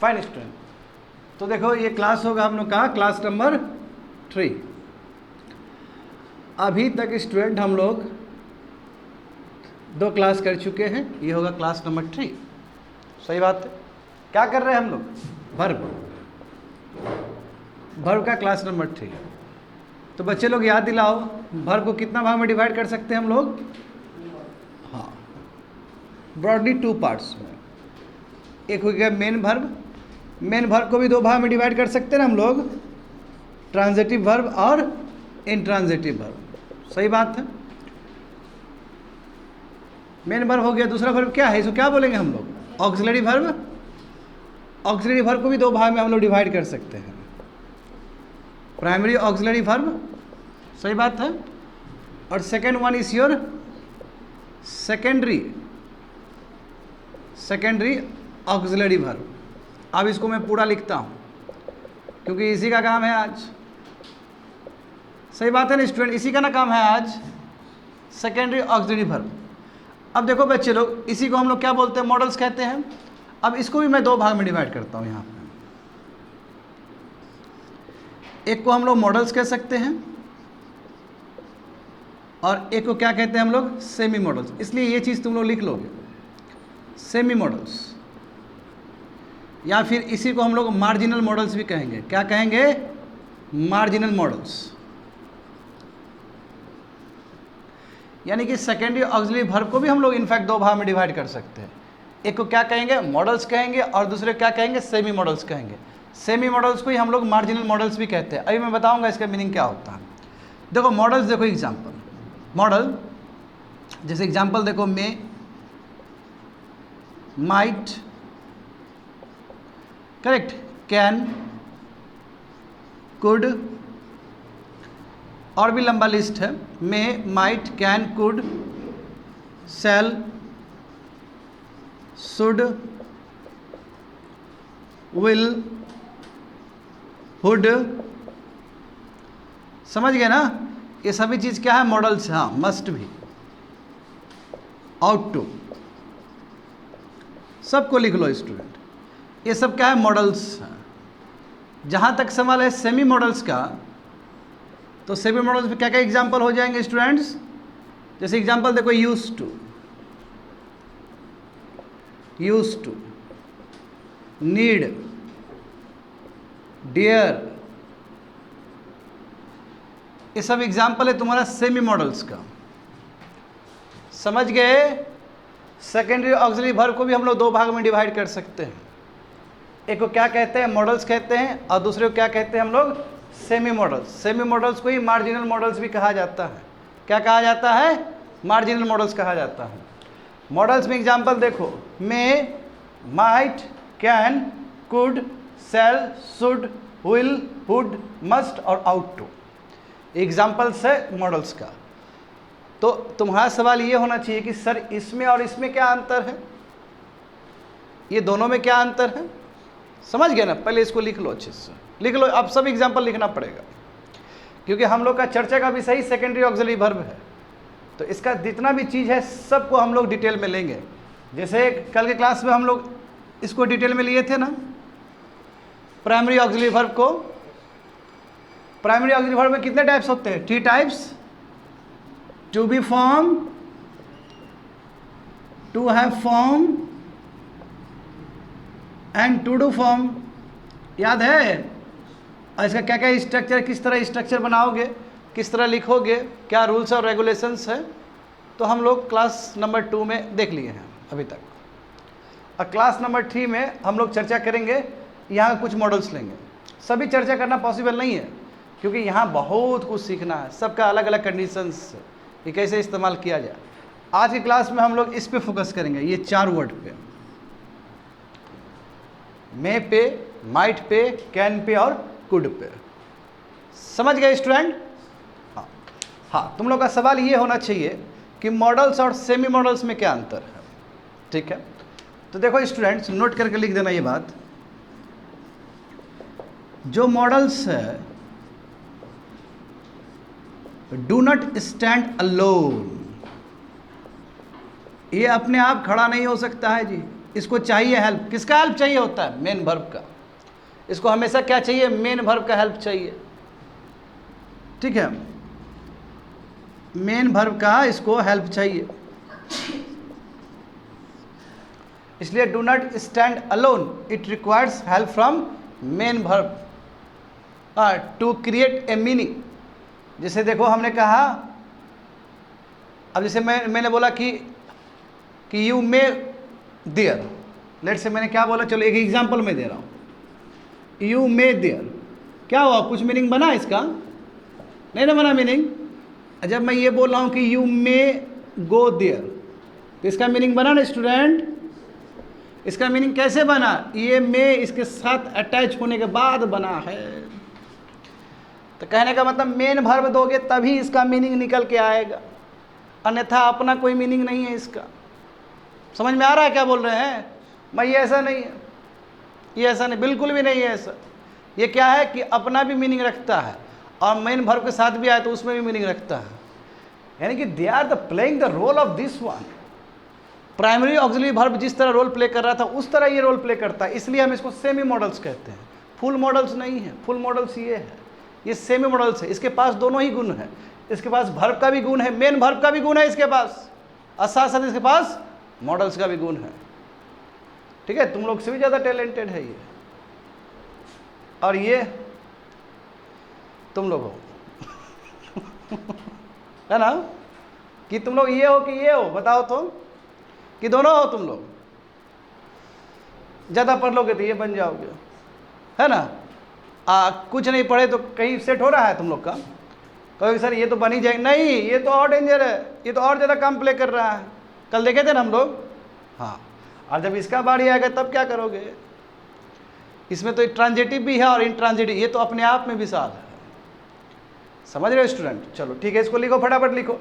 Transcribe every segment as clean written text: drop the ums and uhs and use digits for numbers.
Fine student, तो देखो ये क्लास होगा हम लोग का क्लास नंबर 3। अभी तक स्टूडेंट हम लोग 2 क्लास कर चुके हैं, ये होगा क्लास नंबर 3। सही बात है। क्या कर रहे हैं हम लोग? वर्ब का क्लास नंबर 3। तो बच्चे लोग याद दिलाओ, वर्ब को कितना भाग में डिवाइड कर सकते हैं हम लोग? हाँ, ब्रॉडली 2 पार्ट्स में। एक हो गया मेन वर्ब, मेन वर्ब को भी 2 भाग में डिवाइड कर सकते हैं ना हम लोग, ट्रांजिटिव वर्ब और इंट्रांजिटिव वर्ब। सही बात है। मेन वर्ब हो गया, दूसरा वर्ब क्या है, इसको क्या बोलेंगे हम लोग? Auxiliary verb. ऑक्सिलरी वर्ब को भी 2 भाग में हम लोग डिवाइड कर सकते हैं, प्राइमरी ऑक्सिलरी वर्ब। सही बात है। और second one is your secondary auxiliary verb. अब इसको मैं पूरा लिखता हूँ क्योंकि इसी का काम है आज। सही बात है ना स्टूडेंट, इसी का ना काम है आज, सेकेंडरी ऑक्सिलरी वर्ब। अब देखो बच्चे लोग, इसी को हम लोग क्या बोलते हैं? मॉडल्स कहते हैं। अब इसको भी मैं 2 भाग में डिवाइड करता हूँ यहाँ पे। एक को हम लोग मॉडल्स कह सकते हैं और एक को क्या कहते हैं हम लोग? Semi models. इसलिए ये चीज़ तुम लोग लिख लोगे, सेमी मॉडल्स, या फिर इसी को हम लोग मार्जिनल मॉडल्स भी कहेंगे। क्या कहेंगे? Marginal models. यानी कि सेकेंडरी ऑक्सिलरी वर्ब को भी हम लोग इनफैक्ट 2 भाग में डिवाइड कर सकते हैं। एक को क्या कहेंगे? मॉडल्स कहेंगे, और दूसरे क्या कहेंगे? सेमी मॉडल्स कहेंगे। सेमी मॉडल्स को ही हम लोग मार्जिनल मॉडल्स भी कहते हैं। अभी मैं बताऊंगा इसका मीनिंग क्या होता है। देखो मॉडल्स, देखो एग्जांपल मॉडल, जैसे एग्जांपल देखो, may, might, correct, can, could, और भी लंबा लिस्ट है। May, might, can, could, shall, should, will, would. समझ गए ना? ये सभी चीज़ क्या है? मॉडल्स। हाँ, मस्ट भी, आउट टू, सबको लिख लो स्टूडेंट। ये सब क्या है? मॉडल्स हैं। जहाँ तक सवाल है सेमी मॉडल्स का, तो सेमी मॉडल्स में क्या क्या एग्जाम्पल हो जाएंगे स्टूडेंट्स? जैसे एग्जाम्पल देखो, यूज्ड टू, नीड, डियर, ये सब एग्जाम्पल है तुम्हारा सेमी मॉडल्स का। समझ गए? सेकेंडरी ऑक्सिलरी वर्ब को भी हम लोग 2 भाग में डिवाइड कर सकते हैं। एक को क्या कहते हैं? मॉडल्स कहते हैं, और दूसरे को क्या कहते हैं हम लोग? Semi models. सेमी मॉडल्स को ही मार्जिनल मॉडल्स भी कहा जाता है। क्या कहा जाता है? मार्जिनल मॉडल्स कहा जाता है। मॉडल्स में एग्जाम्पल देखो, may, might, can, could, shall, should, will, would, must और आउट टू एग्जाम्पल्स है मॉडल्स का। तो तुम्हारा सवाल ये होना चाहिए कि सर इसमें और इसमें क्या अंतर है, ये दोनों में क्या अंतर है? समझ गए ना? पहले इसको लिख लो, अच्छे से लिख लो। अब सब एग्जाम्पल लिखना पड़ेगा क्योंकि हम लोग का चर्चा का विषय सेकेंडरी ऑक्सिलरी वर्ब है। तो इसका जितना भी चीज़ है सबको हम लोग डिटेल में लेंगे। जैसे कल के क्लास में हम लोग इसको डिटेल में लिए थे ना, प्राइमरी ऑक्सिलरी वर्ब को। प्राइमरी ऑक्सिलरी वर्ब में कितने टाइप्स होते हैं? 3 types, to be form, to have form and to do form. याद है? और इसका क्या क्या स्ट्रक्चर, किस तरह स्ट्रक्चर बनाओगे, किस तरह लिखोगे, क्या रूल्स और रेगुलेशंस है, तो हम लोग क्लास नंबर 2 में देख लिए हैं अभी तक। और क्लास नंबर 3 में हम लोग चर्चा करेंगे, यहाँ कुछ मॉडल्स लेंगे। सभी चर्चा करना पॉसिबल नहीं है क्योंकि यहाँ बहुत कुछ सीखना है, सबका अलग अलग कंडीशंस है कि कैसे इस्तेमाल किया जाए। आज की क्लास में हम लोग इस पे फोकस करेंगे, ये 4 वर्ड पे, मे पे, माइट पे, कैन पे और कुड पे। समझ गए स्टूडेंट? हाँ, तुम लोग का सवाल ये होना चाहिए कि मॉडल्स और सेमी मॉडल्स में क्या अंतर है। ठीक है, तो देखो स्टूडेंट्स, नोट करके लिख देना ये बात। जो मॉडल्स है, डू नॉट स्टैंड अलोन, ये अपने आप खड़ा नहीं हो सकता है जी। इसको चाहिए हेल्प, किसका हेल्प चाहिए होता है? मेन वर्ब का। इसको हमेशा क्या चाहिए? मेन वर्ब का हेल्प चाहिए, ठीक है, मेन वर्ब का इसको हेल्प चाहिए। इसलिए do not stand alone, it requires help from main verb to create a meaning. जैसे देखो हमने कहा, अब जैसे मैंने बोला कि यू मे देयर, लेट से मैंने क्या बोला, चलो एक एग्जांपल मैं दे रहा हूँ, यू मे देयर, क्या हुआ? कुछ मीनिंग बना इसका? नहीं ना बना मीनिंग। जब मैं ये बोल रहा हूँ कि यू मे गो देयर, तो इसका मीनिंग बना ना स्टूडेंट? इसका मीनिंग कैसे बना? ये मे इसके साथ अटैच होने के बाद बना है। तो कहने का मतलब मेन वर्ब दोगे तभी इसका मीनिंग निकल के आएगा, अन्यथा अपना कोई मीनिंग नहीं है इसका। समझ में आ रहा है क्या बोल रहे हैं? मैं ये ऐसा नहीं है, ये ऐसा नहीं, बिल्कुल भी नहीं है ऐसा। ये क्या है कि अपना भी मीनिंग रखता है और मेन वर्ब के साथ भी आए तो उसमें भी मीनिंग रखता है। यानी कि they are the playing the role of this one. Primary auxiliary verb जिस तरह रोल प्ले कर रहा था उस तरह ये रोल प्ले करता है, इसलिए हम इसको सेमी मॉडल्स कहते हैं। फुल मॉडल्स नहीं है, फुल मॉडल्स ये है, ये सेमी मॉडल्स है। इसके पास दोनों ही गुण है, इसके पास वर्ब का भी गुण है, मेन वर्ब का भी गुण है इसके पास, और साथ साथ इसके पास मॉडल्स का भी गुण है। ठीक है, तुम लोग से भी ज़्यादा टैलेंटेड है ये, और ये तुम लोग हो है ना? कि तुम लोग ये हो कि ये हो, बताओ तो, कि दोनों हो? तुम लोग ज़्यादा पढ़ लोगे तो ये बन जाओगे, है ना? कुछ नहीं पढ़े तो कहीं सेट हो रहा है तुम लोग का? कहोगे सर ये तो बन ही जाएगा, नहीं, ये तो और डेंजर है, ये तो और ज़्यादा काम प्ले कर रहा है। कल देखे थे ना हम लोग, हाँ। और जब इसका बारी आएगा तब क्या करोगे? इसमें तो ट्रांजिटिव भी है और इंट्रांजिटिव, ये तो अपने आप में विशाल है। समझ रहे हो स्टूडेंट? चलो ठीक है, इसको लिखो, फटाफट लिखो।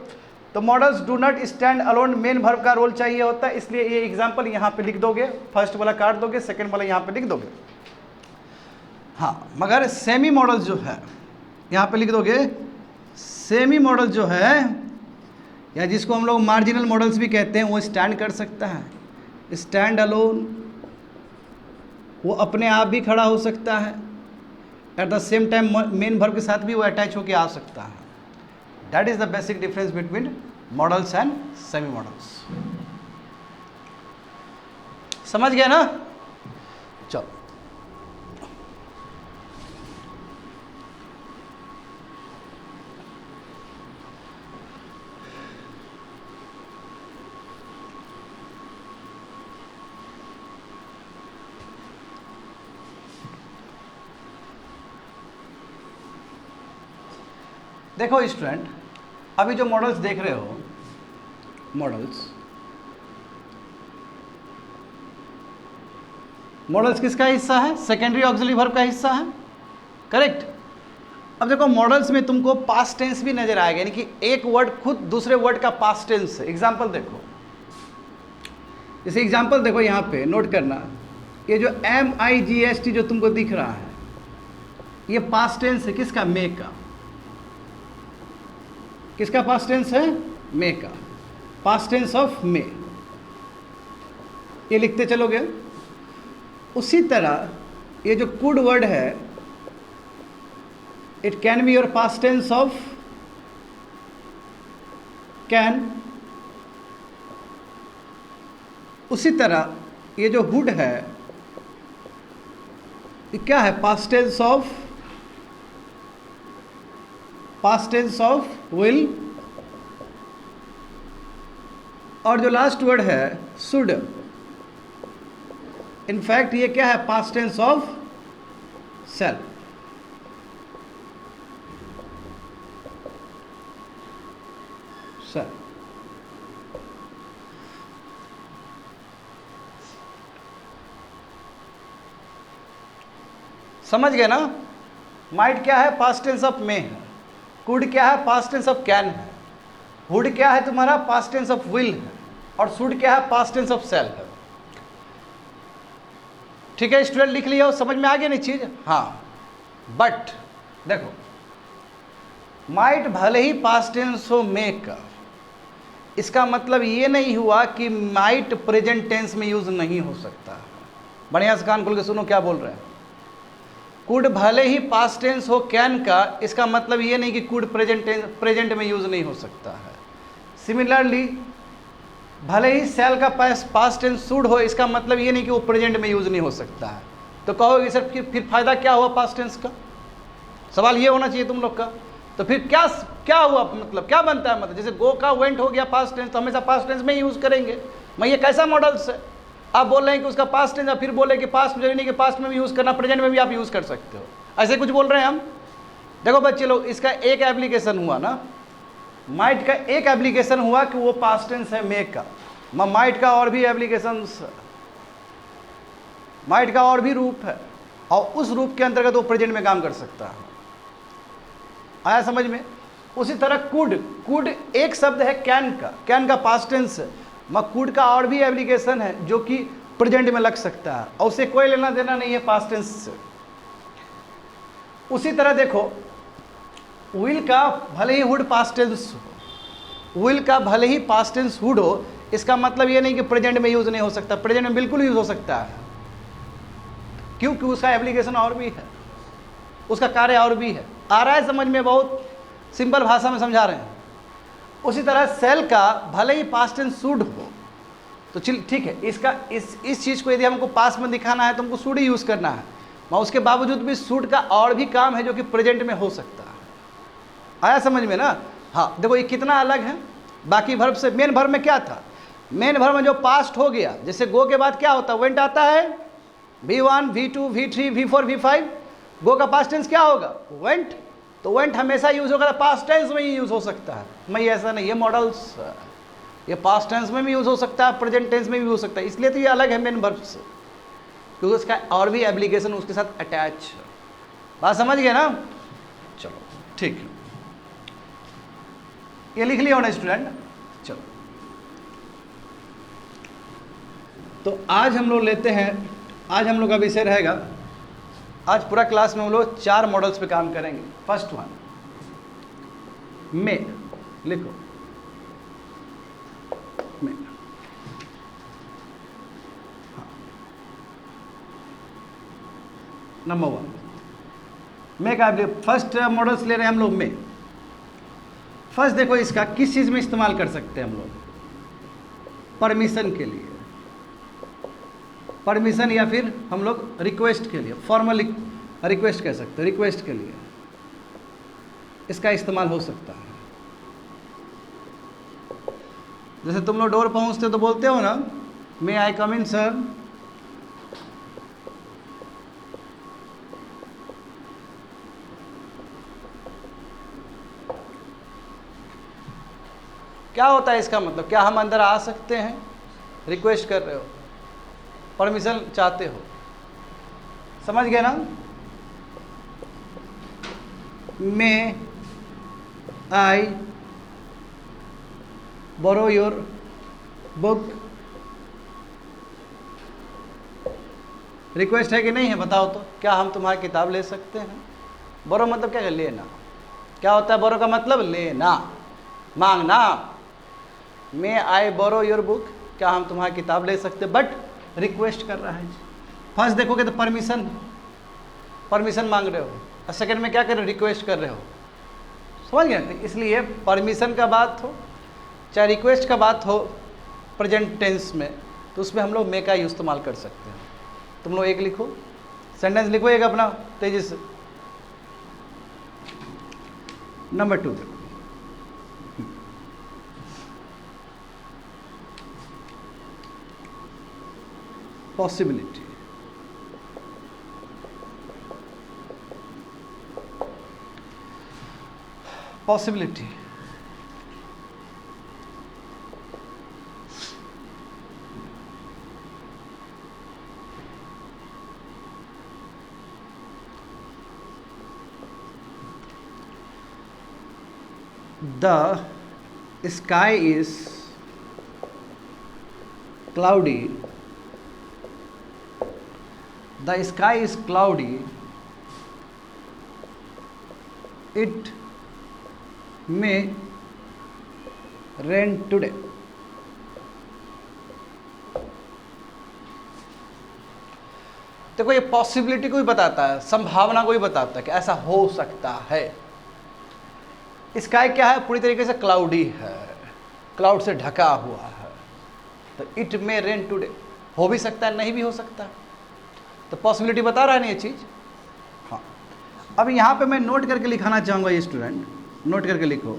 तो models do not stand alone, main verb का रोल चाहिए होता है, इसलिए ये एग्जांपल यहाँ पे लिख दोगे, फर्स्ट वाला काट दोगे, सेकंड वाला यहाँ पे लिख दोगे। हाँ, मगर सेमी मॉडल जो है यहाँ पे लिख दोगे, सेमी मॉडल जो है, या जिसको हम लोग मार्जिनल मॉडल्स भी कहते हैं, वो स्टैंड कर सकता है, स्टैंड अलोन, वो अपने आप भी खड़ा हो सकता है, at the same time main verb के साथ भी वो अटैच होकर आ सकता है। That is the basic difference between models and semi models. समझ गए ना? चलो, देखो स्टूडेंट, अभी जो मॉडल्स देख रहे हो, मॉडल्स किसका हिस्सा है? सेकेंडरी ऑक्सिलरी वर्ब का हिस्सा है, करेक्ट। अब देखो मॉडल्स में तुमको पास्ट टेंस भी नजर आएगा, यानी कि एक वर्ड खुद दूसरे वर्ड का पास्ट टेंस है। एग्जांपल देखो, जैसे एग्जांपल देखो यहाँ पे नोट करना, ये जो MIGST जो तुमको दिख रहा है, ये पास्ट टेंस है किसका? मे का। किसका पास्ट टेंस है? मे का। पास्ट टेंस ऑफ मे, ये लिखते चलोगे। उसी तरह ये जो कुड वर्ड है, it can be your past tense of can. उसी तरह ये जो हुड है, ये क्या है? Past tense of will. और जो लास्ट वर्ड है शुड, इनफैक्ट ये क्या है? Past tense of shall. समझ गए ना? माइट क्या है? पास्ट टेंस ऑफ मे है। कुड क्या है? पास्ट टेंस ऑफ कैन है। वुड क्या है तुम्हारा? पास्ट टेंस ऑफ विल है। और शुड क्या है? पास्ट टेंस ऑफ सेल है। ठीक है स्टूडेंट, लिख लिया हो? समझ में आ गया नहीं चीज? हाँ, बट देखो, माइट भले ही पास्ट टेंस हो मे का, इसका मतलब ये नहीं हुआ कि माइट प्रेजेंट टेंस में यूज नहीं हो सकता। बढ़िया से कान खोल के सुनो क्या बोल रहे हैं। कुड भले ही पास्ट टेंस हो कैन का, इसका मतलब ये नहीं कि कुड प्रेजेंट में यूज नहीं हो सकता है। सिमिलरली भले ही सेल का पास्ट टेंस शुड हो, इसका मतलब ये नहीं कि वो प्रेजेंट में यूज नहीं हो सकता है। तो कहोगे सर फिर फायदा क्या हुआ पास्ट टेंस का? सवाल ये होना चाहिए तुम लोग का। तो फिर क्या हुआ, मतलब क्या बनता है? मतलब जैसे गो का वेंट हो गया पास्ट टेंस, तो हमेशा पास्ट टेंस में ही यूज करेंगे। मैं ये कैसा मॉडल्स है? आप बोल रहे हैं कि उसका पास्ट टेंस, फिर बोले कि पास्ट में नहीं कि पास्ट में भी यूज करना, प्रेजेंट में भी आप यूज कर सकते हो, ऐसे कुछ बोल रहे हैं हम। देखो बच्चे लोग, इसका एक एप्लीकेशन हुआ ना, माइट का एक एप्लीकेशन हुआ कि वो पास्ट टेंस है मेक का। माइट का और भी एप्लीकेशन, माइट का और भी रूप है, और उस रूप के अंतर्गत वो प्रेजेंट में काम कर सकता है। आया समझ में? उसी तरह कुड एक शब्द है कैन का पास्ट टेंस है। कुड का और भी एप्लीकेशन है जो कि प्रेजेंट में लग सकता है, और उससे कोई लेना देना नहीं है पास्ट टेंस से। उसी तरह देखो, विल का भले ही हुड पास्ट टेंस हो, विल का भले ही पास्ट टेंस हुड हो, इसका मतलब ये नहीं कि प्रेजेंट में यूज नहीं हो सकता, प्रेजेंट में बिल्कुल यूज हो सकता है, क्योंकि उसका एप्लीकेशन और भी है, उसका कार्य और भी है। आ रहा है समझ में? बहुत सिंपल भाषा में समझा रहे हैं। उसी तरह सेल का भले ही पास्ट टेंस शुड हो, तो ठीक है, इसका इस चीज़ को यदि हमको पास्ट में दिखाना है तो हमको शुड ही यूज़ करना है, मगर उसके बावजूद भी शुड का और भी काम है जो कि प्रेजेंट में हो सकता है। आया समझ में ना? हाँ, देखो ये कितना अलग है बाकी वर्ब से। मेन वर्ब में क्या था? मेन वर्ब में जो पास्ट हो गया, जैसे गो के बाद क्या होता है? वेंट आता है, V1 V2 V3 V4 V5। गो का पास्ट टेंस क्या होगा? वेंट। तो वेंट हमेशा यूज होगा, पास्ट टेंस में ही यूज हो सकता है। मैं ऐसा नहीं, ये मॉडल्स ये पास्ट टेंस में भी यूज हो सकता है, प्रेजेंट टेंस में भी हो सकता है, इसलिए तो ये अलग है मेन वर्ब से, क्योंकि उसका और भी एप्लीकेशन उसके साथ अटैच। बात समझ गए ना? चलो ठीक है, ये लिख लिया होना स्टूडेंट। चलो, तो आज हम लोग लेते हैं, आज हम लोग का विषय रहेगा, आज पूरा क्लास में हम लोग 4 मॉडल्स पे काम करेंगे। फर्स्ट वन मे, लिखो मे। हाँ, नंबर 1 मे का फर्स्ट मॉडल्स ले रहे हैं हम लोग। मे फर्स्ट देखो, इसका किस चीज़ में इस्तेमाल कर सकते हैं हम लोग? परमिशन के लिए, परमिशन या फिर हम लोग रिक्वेस्ट के लिए, फॉर्मल रिक्वेस्ट कह सकते हैं, रिक्वेस्ट के लिए इसका इस्तेमाल हो सकता है। जैसे तुम लोग डोर पहुंचते हो तो बोलते हो ना, मे आई कम इन सर। क्या होता है इसका मतलब? क्या हम अंदर आ सकते हैं? रिक्वेस्ट कर रहे हो, परमिशन चाहते हो, समझ गए ना? मे I borrow your book, request है कि नहीं है? बताओ तो, क्या हम तुम्हारी किताब ले सकते हैं? बोरो मतलब क्या है? लेना। क्या होता है बोरो का मतलब? लेना, मांगना। मे आई बोरो योर बुक, क्या हम तुम्हारी किताब ले सकते? बट रिक्वेस्ट कर रहा है। फर्स्ट देखोगे तो परमिशन मांग रहे हो, और सेकंड में क्या कर रहे हो? रिक्वेस्ट कर रहे हो। समझ गए? इसलिए परमिशन का बात हो चाहे रिक्वेस्ट का बात हो प्रेजेंट टेंस में, तो उसमें हम लोग मे का इस्तेमाल कर सकते हैं। तुम लोग एक लिखो, सेंटेंस लिखो एक अपना तेजी से। नंबर 2 देखो, possibility, possibility, the sky is cloudy, the sky is cloudy, it may rain today. देखो ये पॉसिबिलिटी को ही बताता है, संभावना को ही बताता है कि ऐसा हो सकता है। स्काई क्या है? पूरी तरीके से क्लाउडी है, क्लाउड से ढका हुआ है, तो इट मे रेन टुडे, हो भी सकता है नहीं भी हो सकता है। तो पॉसिबिलिटी बता रहा है ना ये चीज़। हाँ, अब यहाँ पे मैं नोट करके लिखाना चाहूँगा, ये स्टूडेंट नोट करके लिखो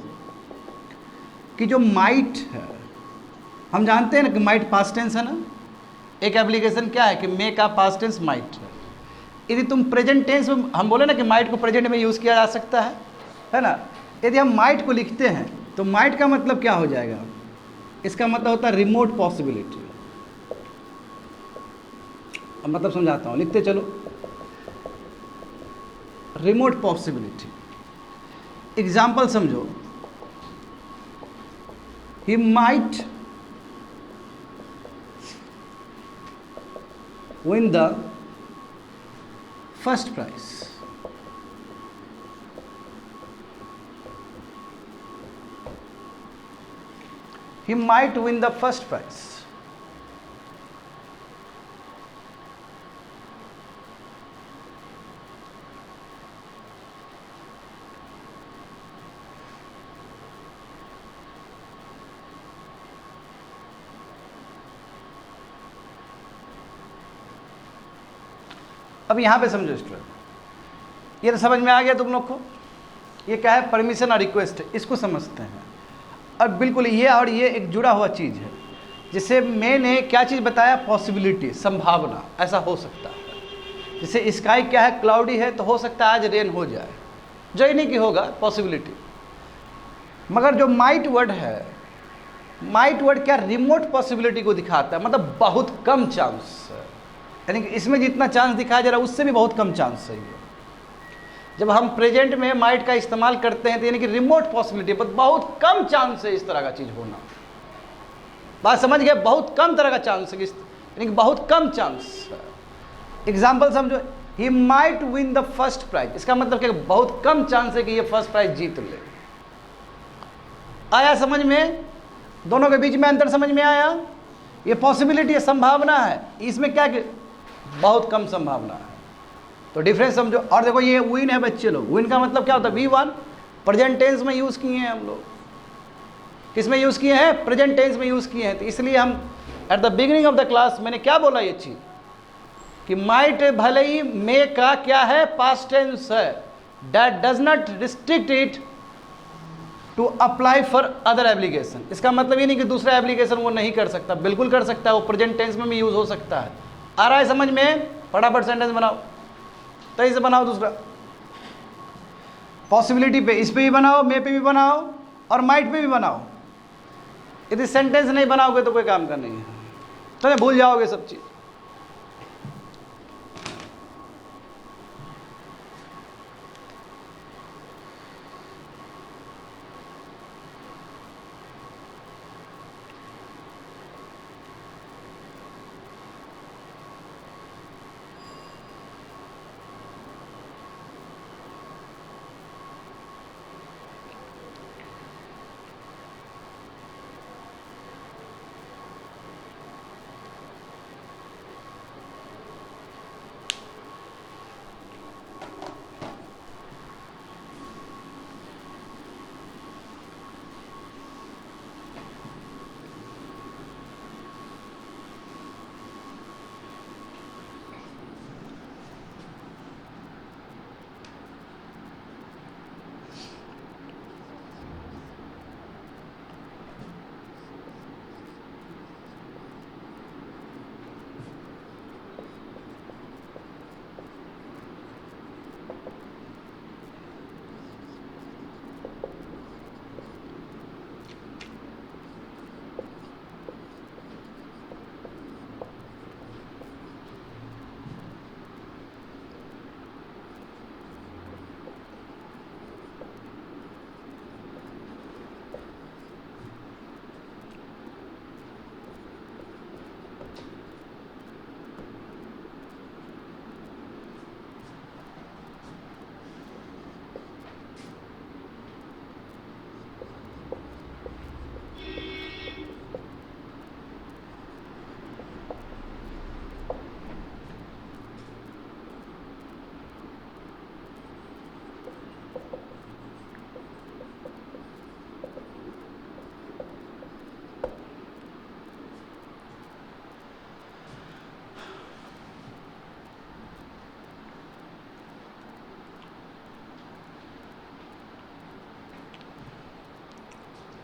कि जो माइट है, हम जानते हैं ना कि माइट पास्ट टेंस है ना। एक एप्लीकेशन क्या है कि मे का पास्ट टेंस माइट है। यदि तुम प्रेजेंट टेंस में, हम बोले ना कि माइट को प्रेजेंट में यूज़ किया जा सकता है ना। यदि हम माइट को लिखते हैं तो माइट का मतलब क्या हो जाएगा? इसका मतलब होता है रिमोट पॉसिबिलिटी। अब मतलब समझाता हूँ, लिखते चलो। रिमोट पॉसिबिलिटी, एग्जाम्पल समझो, he might win the first prize. He might win the first prize. अब यहाँ पे समझो स्टूडेंट, ये तो समझ में आ गया तुम लोग को। ये क्या है? परमिशन और रिक्वेस्ट है, इसको समझते हैं। और बिल्कुल ये और ये एक जुड़ा हुआ चीज़ है। जैसे मैंने क्या चीज़ बताया? पॉसिबिलिटी, संभावना, ऐसा हो सकता है। जैसे स्काई क्या है? क्लाउडी है, तो हो सकता है आज रेन हो जाए, जो ही नहीं कि होगा, पॉसिबिलिटी। मगर जो माइट वर्ड है, माइट वर्ड क्या? रिमोट पॉसिबिलिटी को दिखाता है, मतलब बहुत कम चांस है। यानी कि इसमें जितना चांस दिखाया जा रहा है उससे भी बहुत कम चांस है ये। जब हम प्रेजेंट में माइट का इस्तेमाल करते हैं तो यानी कि रिमोट पॉसिबिलिटी, पर बहुत कम चांस है इस तरह का चीज़ होना। बात समझ गए? बहुत कम तरह का चांस है, यानी कि बहुत कम चांस है। एग्जाम्पल समझो, he might win the first prize, इसका मतलब क्या? बहुत कम चांस है कि ये फर्स्ट प्राइज जीत ले। आया समझ में? दोनों के बीच में अंतर समझ में आया? ये पॉसिबिलिटी है, संभावना है, इसमें क्या कि बहुत कम संभावना है। तो डिफरेंस समझो। और देखो ये विन है बच्चे लोग, विन का मतलब क्या होता है? वी वन, प्रेजेंट टेंस में यूज़ किए हैं हम लोग। किस में यूज़ किए हैं? प्रेजेंट टेंस में यूज़ किए हैं। तो इसलिए हम at the beginning of the class मैंने क्या बोला ये चीज़ कि माइट भले ही मे का क्या है? पास्ट टेंस है। That does not restrict it to apply for other application. इसका मतलब ये नहीं कि दूसरा एप्लीकेशन वो नहीं कर सकता, बिल्कुल कर सकता है, वो प्रेजेंट टेंस में भी यूज़ हो सकता है। आ रहा है समझ में? फटाफट सेंटेंस बनाओ, तो इसे बनाओ। दूसरा पॉसिबिलिटी पे, इस पे भी बनाओ, मे पे भी बनाओ और माइट पे भी बनाओ। यदि सेंटेंस नहीं बनाओगे तो कोई काम का नहीं है, तो भूल जाओगे सब चीज़।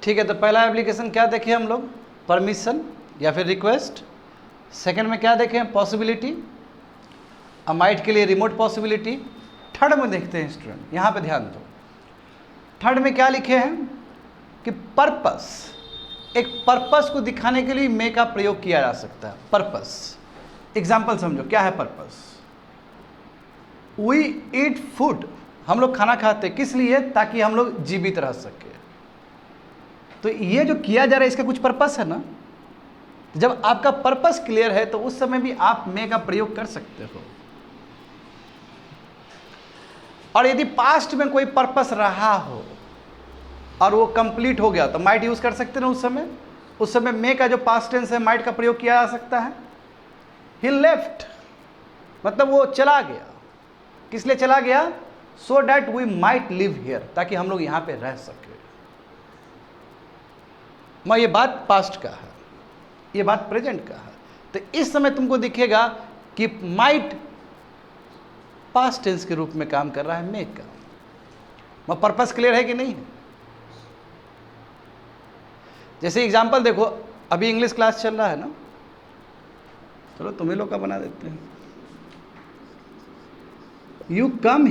ठीक है, तो पहला एप्लीकेशन क्या देखे हम लोग, परमिशन या फिर रिक्वेस्ट। सेकंड में क्या देखें, पॉसिबिलिटी, माइट के लिए रिमोट पॉसिबिलिटी। थर्ड में देखते हैं स्टूडेंट, यहाँ पे ध्यान दो, थर्ड में क्या लिखे हैं कि पर्पस, एक पर्पस को दिखाने के लिए मे का प्रयोग किया जा सकता है। पर्पस, एग्जाम्पल समझो, क्या है पर्पस। वी ईट फूड, हम लोग खाना खाते हैं किस लिए, ताकि हम लोग जीवित रह सके। तो ये जो किया जा रहा है इसका कुछ पर्पस है ना। जब आपका पर्पस क्लियर है तो उस समय भी आप मे का प्रयोग कर सकते हो। और यदि पास्ट में कोई पर्पस रहा हो और वो कंप्लीट हो गया तो माइट यूज कर सकते ना उस समय मे का जो पास्ट टेंस है माइट का प्रयोग किया जा सकता है। ही लेफ्ट, मतलब वो चला गया, किस लिए चला गया, so that we might live here, ताकि हम लोग यहां पे रह सके। मैं ये बात पास्ट का है, ये बात प्रेजेंट का है। तो इस समय तुमको दिखेगा कि माइट पास्ट टेंस के रूप में काम कर रहा है मे का। मैं पर्पस क्लियर है कि नहीं है। जैसे एग्जांपल देखो, अभी इंग्लिश क्लास चल रहा है ना, चलो तुम्हें लोग का बना देते हैं। You come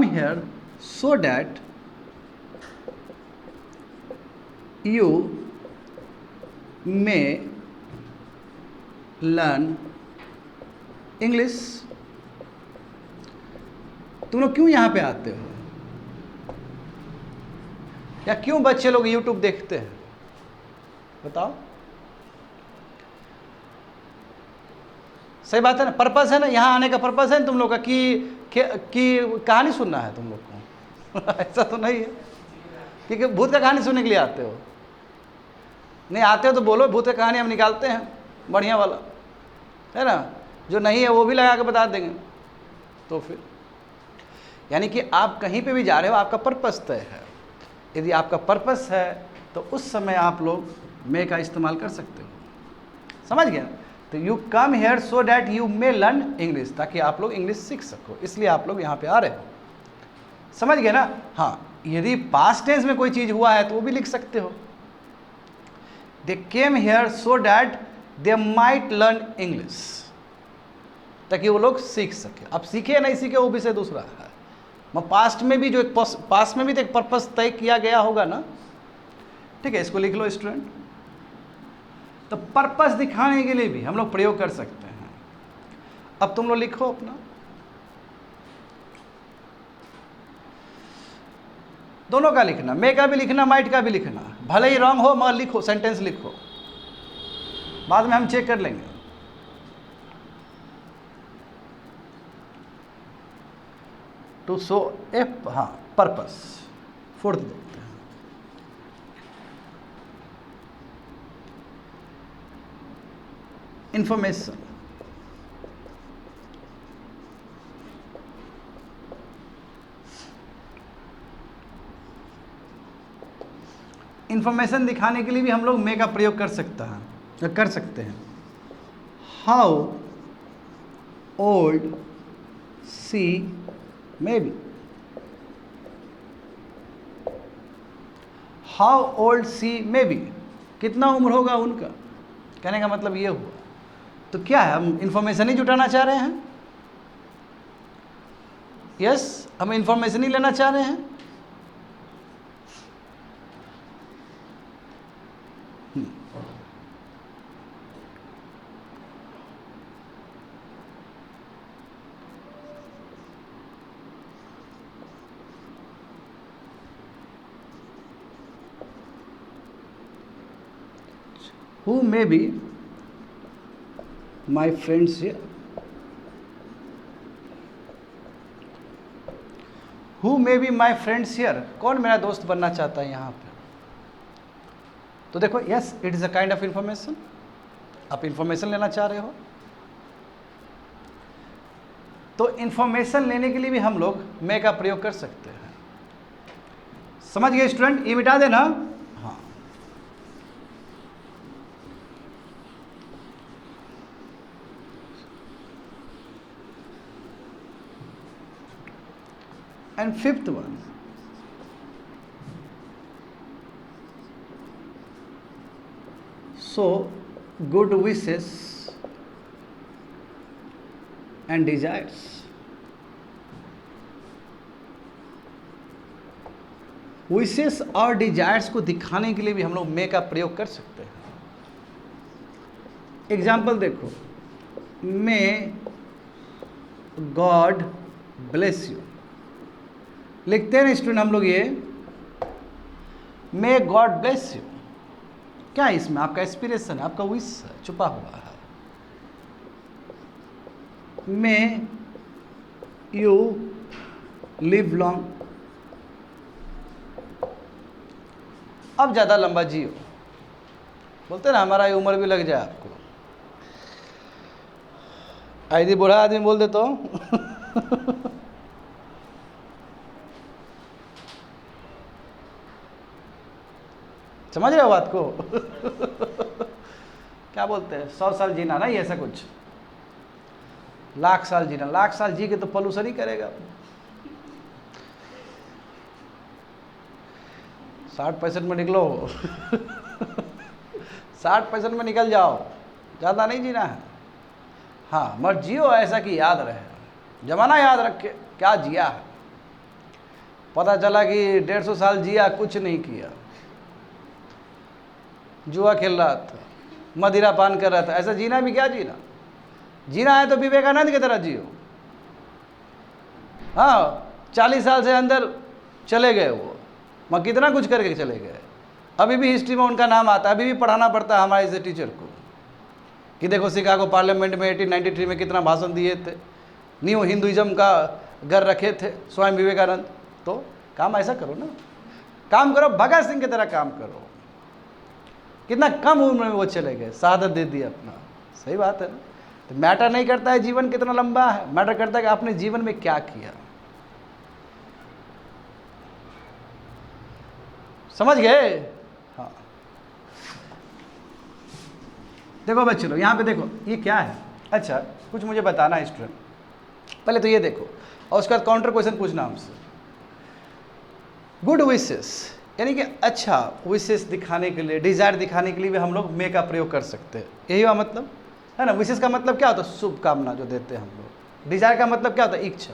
here so that you may learn English। तुम लोग क्यों यहाँ पे आते हो, या क्यों बच्चे लोग YouTube देखते हैं, बताओ। सही बात है ना, पर्पस है ना, यहाँ आने का पर्पस है ना तुम लोग का कि कहानी सुनना है तुम लोग को ऐसा तो नहीं है कि भूत का कहानी सुनने के लिए आते हो। नहीं आते हो तो बोलो, भूत का कहानी हम निकालते हैं बढ़िया वाला, है ना, जो नहीं है वो भी लगा के बता देंगे। तो फिर यानी कि आप कहीं पे भी जा रहे हो, आपका पर्पस तय है। यदि आपका पर्पस है तो उस समय आप लोग मे का इस्तेमाल कर सकते हो। समझ गया। तो you come here so that you may learn English, ताकि आप लोग इंग्लिश सीख सको, इसलिए आप लोग यहाँ पे आ रहे हो। समझ गए ना। हाँ, यदि पास्ट टेंस में कोई चीज़ हुआ है तो वो भी लिख सकते हो। They came here so that they might learn English, ताकि वो लोग सीख सके। अब सीखे या नहीं सीखे वो विषय दूसरा है। मैं पास्ट में भी जो पास्ट में भी तो एक पर्पस तय किया गया होगा ना, ठीक है, इसको लिख लो स्टूडेंट। तो पर्पस दिखाने के लिए भी हम लोग प्रयोग कर सकते हैं। अब तुम लोग लिखो अपना, दोनों का लिखना, मे का भी लिखना, माइट का भी लिखना, भले ही रॉन्ग हो मगर लिखो, सेंटेंस लिखो, बाद में हम चेक कर लेंगे। टू शो ए, हाँ, पर्पस। फोर्थ देखते हैं, इंफॉर्मेशन। इंफॉर्मेशन दिखाने के लिए भी हम लोग मे का प्रयोग कर सकते हैं। How old she may be, how old she may be, कितना उम्र होगा उनका। कहने का मतलब ये हुआ। तो क्या है, हम इंफॉर्मेशन ही जुटाना चाह रहे हैं। यस, हम इंफॉर्मेशन ही लेना चाह रहे हैं। Who may be my friends here? Who may be my friends here? कौन मेरा दोस्त बनना चाहता है यहाँ पे। तो देखो, yes, it is a kind of information. आप इंफॉर्मेशन लेना चाह रहे हो, तो इंफॉर्मेशन लेने के लिए भी हम लोग मे का प्रयोग कर सकते हैं। समझ गए स्टूडेंट, ये मिटा देना। हाँ, and fifth one, so good wishes and desires. Wishes और डिजायर्स को दिखाने के लिए भी हम लोग मे का प्रयोग कर सकते हैं। एग्जाम्पल देखो, मे गॉड ब्लेस यू, लिखते हैं ना स्टूडेंट हम लोग ये मे गॉड ब्लेस यू, क्या है इसमें? आपका एस्पिरेशन है, आपका विश छुपा हुआ है। मे यू लिव लॉन्ग, अब ज़्यादा लंबा जियो, बोलते ना हमारा ये उम्र भी लग जाए आपको। यदि बूढ़ा आदमी बोल दे तो समझ रहे हो बात को? क्या बोलते हैं 100 साल जीना ना, ये ऐसा कुछ, लाख साल जीना, लाख साल जी के तो पॉल्यूशन ही करेगा। 60-65 में निकलो 60-65 में निकल जाओ, ज़्यादा नहीं जीना है। हाँ, मत जियो ऐसा कि याद रहे, जमाना याद रखे क्या जिया है। पता चला कि 150 साल जिया, कुछ नहीं किया, जुआ खेल रहा था, मदिरा पान कर रहा था, ऐसा जीना भी क्या जीना? जीना है तो विवेकानंद की तरह जियो। हाँ, 40 साल से अंदर चले गए वो कितना कुछ करके चले गए। अभी भी हिस्ट्री में उनका नाम आता है, अभी भी पढ़ाना पड़ता है हमारे जैसे टीचर को कि देखो शिकागो पार्लियामेंट में 1893 में कितना भाषण दिए थे, न्यू हिंदुइज्म का घर रखे थे स्वयं विवेकानंद। तो काम ऐसा करो ना, काम करो, भगत सिंह की तरह काम करो। कितना कम उम्र में वो चले गए, शहादत दे दी अपना। सही बात है ना? तो मैटर नहीं करता है जीवन कितना लंबा है, मैटर करता है कि आपने जीवन में क्या किया। समझ गए? हाँ, देखो बच्चों, यहाँ पे देखो ये क्या है। अच्छा, कुछ मुझे बताना है स्टूडेंट, पहले तो ये देखो और उसके बाद काउंटर क्वेश्चन पूछना हमसे। गुड विशेस यानी कि अच्छा विशेष दिखाने के लिए, डिजायर दिखाने के लिए भी हम लोग मे का प्रयोग कर सकते हैं। यही हुआ मतलब है ना। विशेष का मतलब क्या होता है? शुभकामना जो देते हैं हम लोग। डिजायर का मतलब क्या होता है? इच्छा।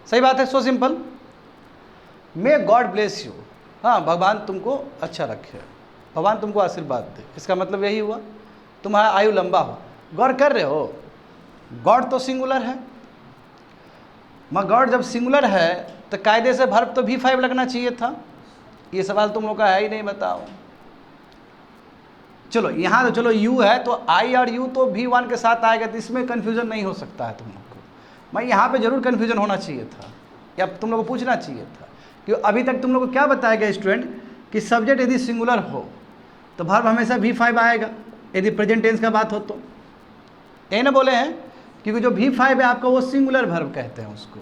सही बात है, so simple. May God bless you, हाँ, भगवान तुमको अच्छा रखे, भगवान तुमको आशीर्वाद दे। इसका मतलब यही हुआ तुम्हारा आयु लंबा हो। गौर कर रहे हो, गॉड तो सिंगुलर है, मगर गॉड जब सिंगुलर है तो कायदे से वर्ब तो V5 लगना चाहिए था। ये सवाल तुम लोग का है ही नहीं, बताओ। चलो यहाँ तो चलो यू है तो आई और यू तो V1 के साथ आएगा, तो इसमें कन्फ्यूजन नहीं हो सकता है तुम लोग को। मैं यहाँ पे जरूर कन्फ्यूजन होना चाहिए था, या तुम लोग को पूछना चाहिए था कि अभी तक तुम लोग को क्या बताया गया स्टूडेंट कि सब्जेक्ट यदि सिंगुलर हो तो वर्ब हमेशा V5 आएगा, यदि प्रेजेंट टेंस का बात हो तो। यही ना बोले हैं, क्योंकि जो V5 है आपका वो सिंगुलर वर्ब कहते हैं उसको।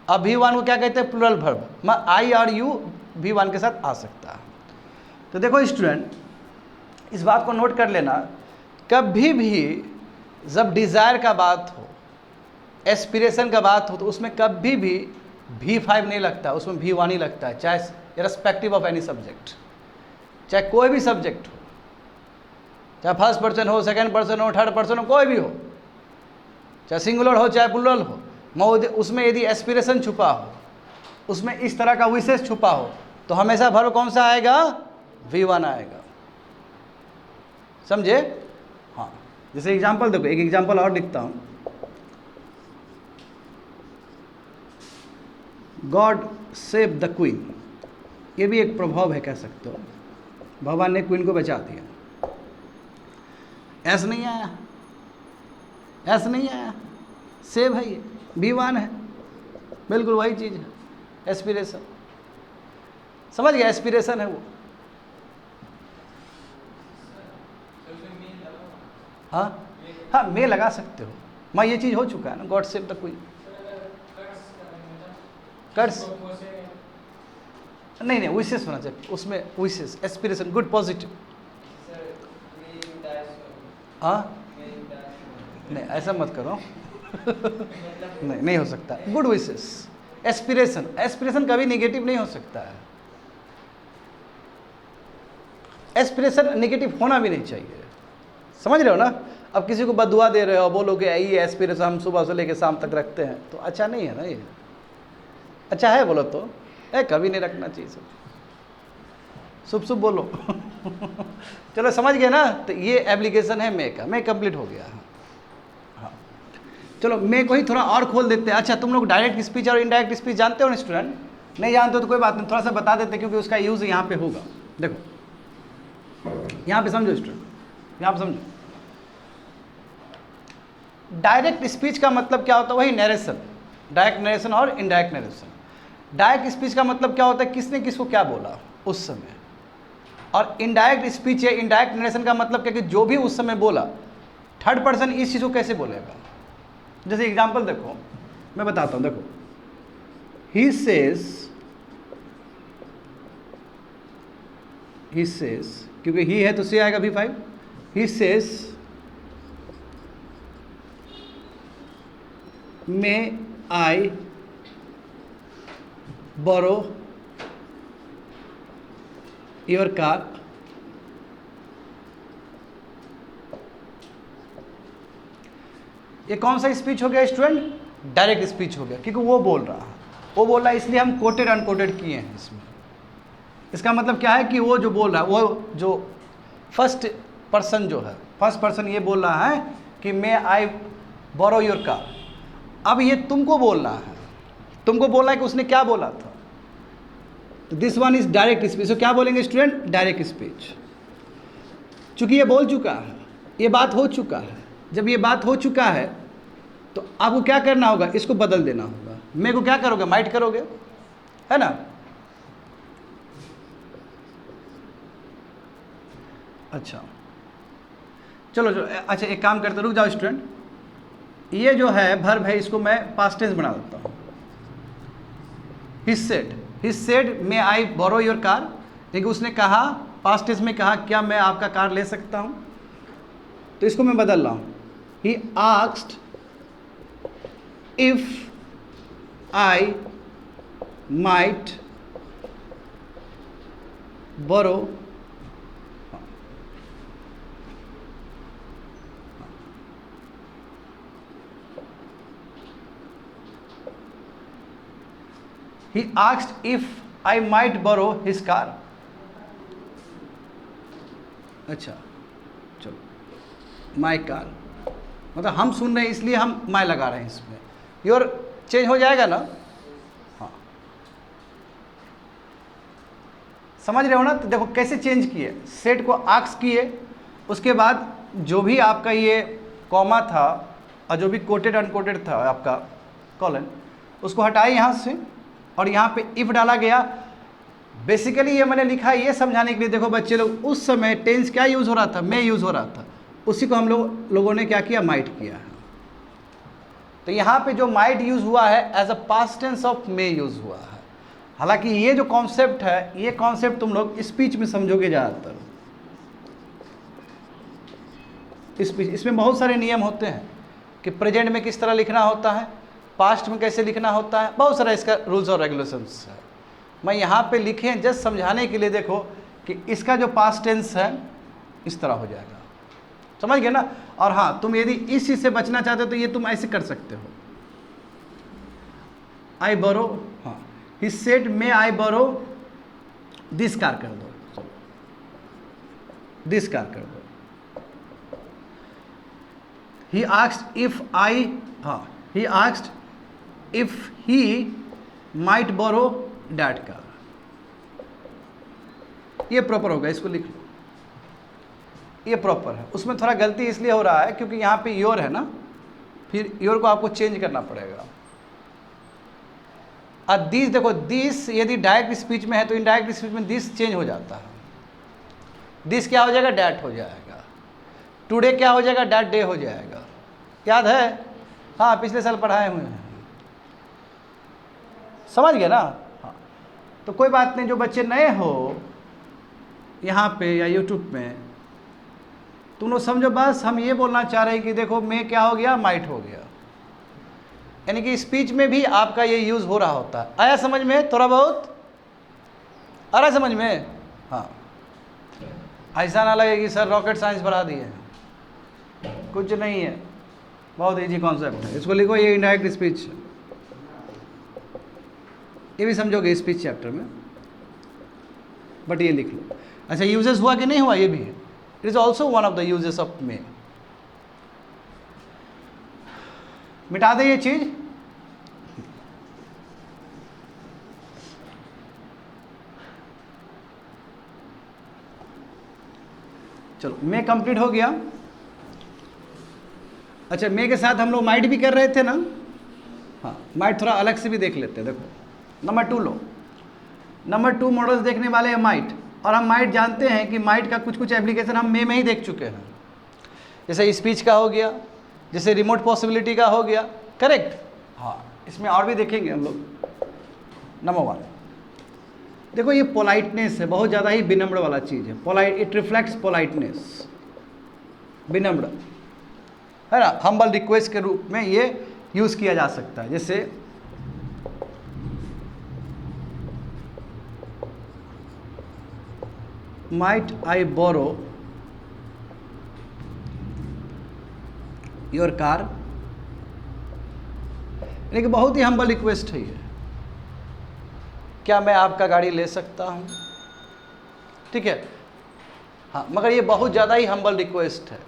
अब V1 को क्या कहते हैं? Plural verb. मैं आई और यू V1 के साथ आ सकता है। तो देखो स्टूडेंट, इस बात को नोट कर लेना, कभी भी जब डिज़ायर का बात हो, एस्पिरेशन का बात हो, तो उसमें कभी भी V5 नहीं लगता, उसमें V1 ही लगता है, चाहे इररिस्पेक्टिव ऑफ एनी सब्जेक्ट, चाहे कोई भी सब्जेक्ट हो, चाहे फर्स्ट पर्सन हो, सेकंड पर्सन हो, थर्ड पर्सन हो, कोई भी हो, चाहे सिंगुलर हो चाहे प्लूरल हो। उसमें यदि एस्पिरेशन छुपा हो, उसमें इस तरह का विशेष छुपा हो, तो हमेशा वर्ब कौन सा आएगा? V1 आएगा। समझे? हाँ, जैसे एग्जाम्पल देखो, एक एग्जाम्पल और लिखता हूँ। गॉड सेव द क्वीन, ये भी एक प्रभाव है, कह सकते हो। भगवान ने क्वीन को बचा दिया। ऐसा नहीं आया, ऐसा नहीं आया, सेव है, ये V1 है, बिल्कुल वही चीज़ है, एस्पिरेशन। समझ गया? एस्पिरेशन है वो। हाँ हाँ, मे लगा सकते हो। मैं ये चीज़ हो चुका है ना, गॉड सेव द क्वीन। कर्स नहीं, विशेष होना चाहिए उसमें, विशेष, एस्पिरेशन, गुड, पॉजिटिव। हाँ नहीं, ऐसा मत करो नहीं हो सकता। गुड विशेस, एस्पिरेशन, एस्पिरेशन कभी नेगेटिव नहीं हो सकता है। एस्पिरेशन नेगेटिव होना भी नहीं चाहिए, समझ रहे हो ना। अब किसी को बदुआ दे रहे हो, बोलो कि ये एस्पिरेशन हम सुबह से लेकर शाम तक रखते हैं, तो अच्छा नहीं है ना ये, अच्छा है बोलो तो, कभी नहीं रखना चाहिए सब, शुभ शुभ बोलो चलो समझ गए ना। तो ये एप्लीकेशन है मे का, मे कंप्लीट हो गया। हाँ चलो मे को ही थोड़ा और खोल देते हैं। अच्छा तुम लोग डायरेक्ट स्पीच और इनडायरेक्ट स्पीच जानते हो ना स्टूडेंट? नहीं जानते हो तो कोई बात नहीं, थोड़ा सा बता देते क्योंकि उसका यूज़ यहाँ पे होगा। देखो यहाँ पे समझो स्टूडेंट, यहाँ पे समझो। डायरेक्ट स्पीच का मतलब क्या होता है? वही नरेशन, डायरेक्ट नरेशन और इनडायरेक्ट नरेशन। डायरेक्ट स्पीच का मतलब क्या होता है? किसने किसको क्या बोला उस समय। और इनडायरेक्ट स्पीच या इनडायरेक्ट नरेशन का मतलब क्या कि जो भी उस समय बोला, थर्ड पर्सन इस चीज़ को कैसे बोलेगा। जैसे एग्जांपल देखो, मैं बताता हूँ, देखो ही सेज, क्योंकि ही है तो से आएगा V5। He says may I borrow your car. ये कौन सा स्पीच हो गया स्टूडेंट? डायरेक्ट स्पीच हो गया, क्योंकि वो बोल रहा है, वो बोल रहा है, इसलिए हम कोटेड अनकोटेड किए हैं इसमें। इसका मतलब क्या है कि वो जो बोल रहा है, वो जो फर्स्ट पर्सन जो है, फर्स्ट पर्सन ये बोल रहा है कि मे आई बोरो योर कार। अब ये तुमको बोल रहा है, तुमको बोल रहा है कि उसने क्या बोला था। तो this one is direct speech. तो क्या बोलेंगे स्टूडेंट? Direct speech. चूंकि ये बोल चुका है, ये बात हो चुका है, जब ये बात हो चुका है तो आपको क्या करना होगा? इसको बदल देना होगा। मैं को क्या करोगे? माइट करोगे, है ना। अच्छा चलो जो, अच्छा एक काम करते, रुक जाओ स्टूडेंट, ये जो है वर्ब है इसको मैं पास्ट टेंस बना देता हूँ। He said may I borrow your car, लेकिन उसने कहा, पास्ट टेंस में कहा, क्या मैं आपका कार ले सकता हूँ। तो इसको मैं बदल रहा हूँ। He asked if I might borrow, he asked if I might borrow his car। अच्छा चलो, माई कार, मतलब हम सुन रहे हैं इसलिए हम माई लगा रहे हैं इसमें। योर चेंज हो जाएगा ना। हाँ समझ रहे हो ना। तो देखो कैसे चेंज किए, सेट को आक्स किए, उसके बाद जो भी आपका ये कॉमा था और जो भी कोटेड अनकोटेड था आपका कॉलन, उसको हटाए यहाँ से और यहाँ पे इफ डाला गया। बेसिकली ये मैंने लिखा है ये समझाने के लिए, देखो बच्चे लोग उस समय टेंस क्या यूज़ हो रहा था? मे यूज़ हो रहा था, उसी को हम लोगों ने क्या किया? माइट किया है। तो यहाँ पे जो माइट यूज़ हुआ है as a past tense of may use हुआ है। हालांकि ये जो कॉन्सेप्ट है, ये कॉन्सेप्ट तुम लोग स्पीच में समझोगे ज़्यादातर। स्पीच इसमें बहुत सारे नियम होते हैं कि प्रेजेंट में किस तरह लिखना होता है, पास्ट में कैसे लिखना होता है, बहुत सारा इसका रूल्स और रेगुलेशंस है। मैं यहाँ पे लिखे हैं जस्ट समझाने के लिए, देखो कि इसका जो पास्ट टेंस है इस तरह हो जाएगा, समझ गए ना। और हाँ, तुम यदि इस चीज़ से बचना चाहते हो तो ये तुम ऐसे कर सकते हो, आई बोरो, हाँ he said may I borrow this car कर दो, चलो दिस कार कर दो। ही आस्क्ड इफ आई, हाँ he asked if he might borrow that car. ये प्रॉपर होगा, इसको लिख लो, ये प्रॉपर है। उसमें थोड़ा गलती इसलिए हो रहा है क्योंकि यहाँ पे योर है ना, फिर योर को आपको चेंज करना पड़ेगा। और दिस, देखो दिस यदि डायरेक्ट स्पीच में है तो इनडायरेक्ट स्पीच में दिस चेंज हो जाता है। दिस क्या हो जाएगा? डैट हो जाएगा। टुडे क्या हो जाएगा? डैट डे हो जाएगा। याद है? हाँ पिछले साल पढ़ाए हुए हैं, समझ गए ना। हाँ तो कोई बात नहीं, जो बच्चे नए हो यहाँ पे या यूट्यूब में, तुम लोग समझो, बस हम ये बोलना चाह रहे हैं कि देखो मैं क्या हो गया? माइट हो गया। यानी कि स्पीच में भी आपका ये यूज़ हो रहा होता है। आया समझ में? थोड़ा बहुत आ रहा समझ में? हाँ ऐसा ना लगे कि सर रॉकेट साइंस पढ़ा दिए, कुछ नहीं है, बहुत इजी कॉन्सेप्ट है। इसको लिखो, ये इनडायरेक्ट स्पीच, ये भी समझोगे स्पीच चैप्टर में, बट ये लिख लो। अच्छा, यूजेस हुआ कि नहीं हुआ, ये भी है। It is also one of the uses of May. मिटा दे ये चीज। चलो, मे कंप्लीट हो गया। अच्छा, मे के साथ हम लोग माइट भी कर रहे थे ना। हाँ, माइट थोड़ा अलग से भी देख लेते हैं। देखो नंबर 2 लो। नंबर 2 मॉडल्स देखने वाले हैं माइट, और हम माइट जानते हैं कि माइट का कुछ कुछ एप्लीकेशन हम मे में ही देख चुके हैं। जैसे स्पीच का हो गया, जैसे रिमोट पॉसिबिलिटी का हो गया, करेक्ट। हाँ, इसमें और भी देखेंगे हम लोग। नंबर 1 देखो, ये पोलाइटनेस है, बहुत ज़्यादा ही विनम्र वाला चीज़ है। पोलाइट, इट रिफ्लेक्ट्स पोलाइटनेस, विनम्र है ना। हम्बल रिक्वेस्ट के रूप में ये यूज़ किया जा सकता है। जैसे might I borrow your car, यानी कि बहुत ही हम्बल रिक्वेस्ट है ये, क्या मैं आपका गाड़ी ले सकता हूँ, ठीक है। हाँ, मगर ये बहुत ज़्यादा ही हम्बल रिक्वेस्ट है।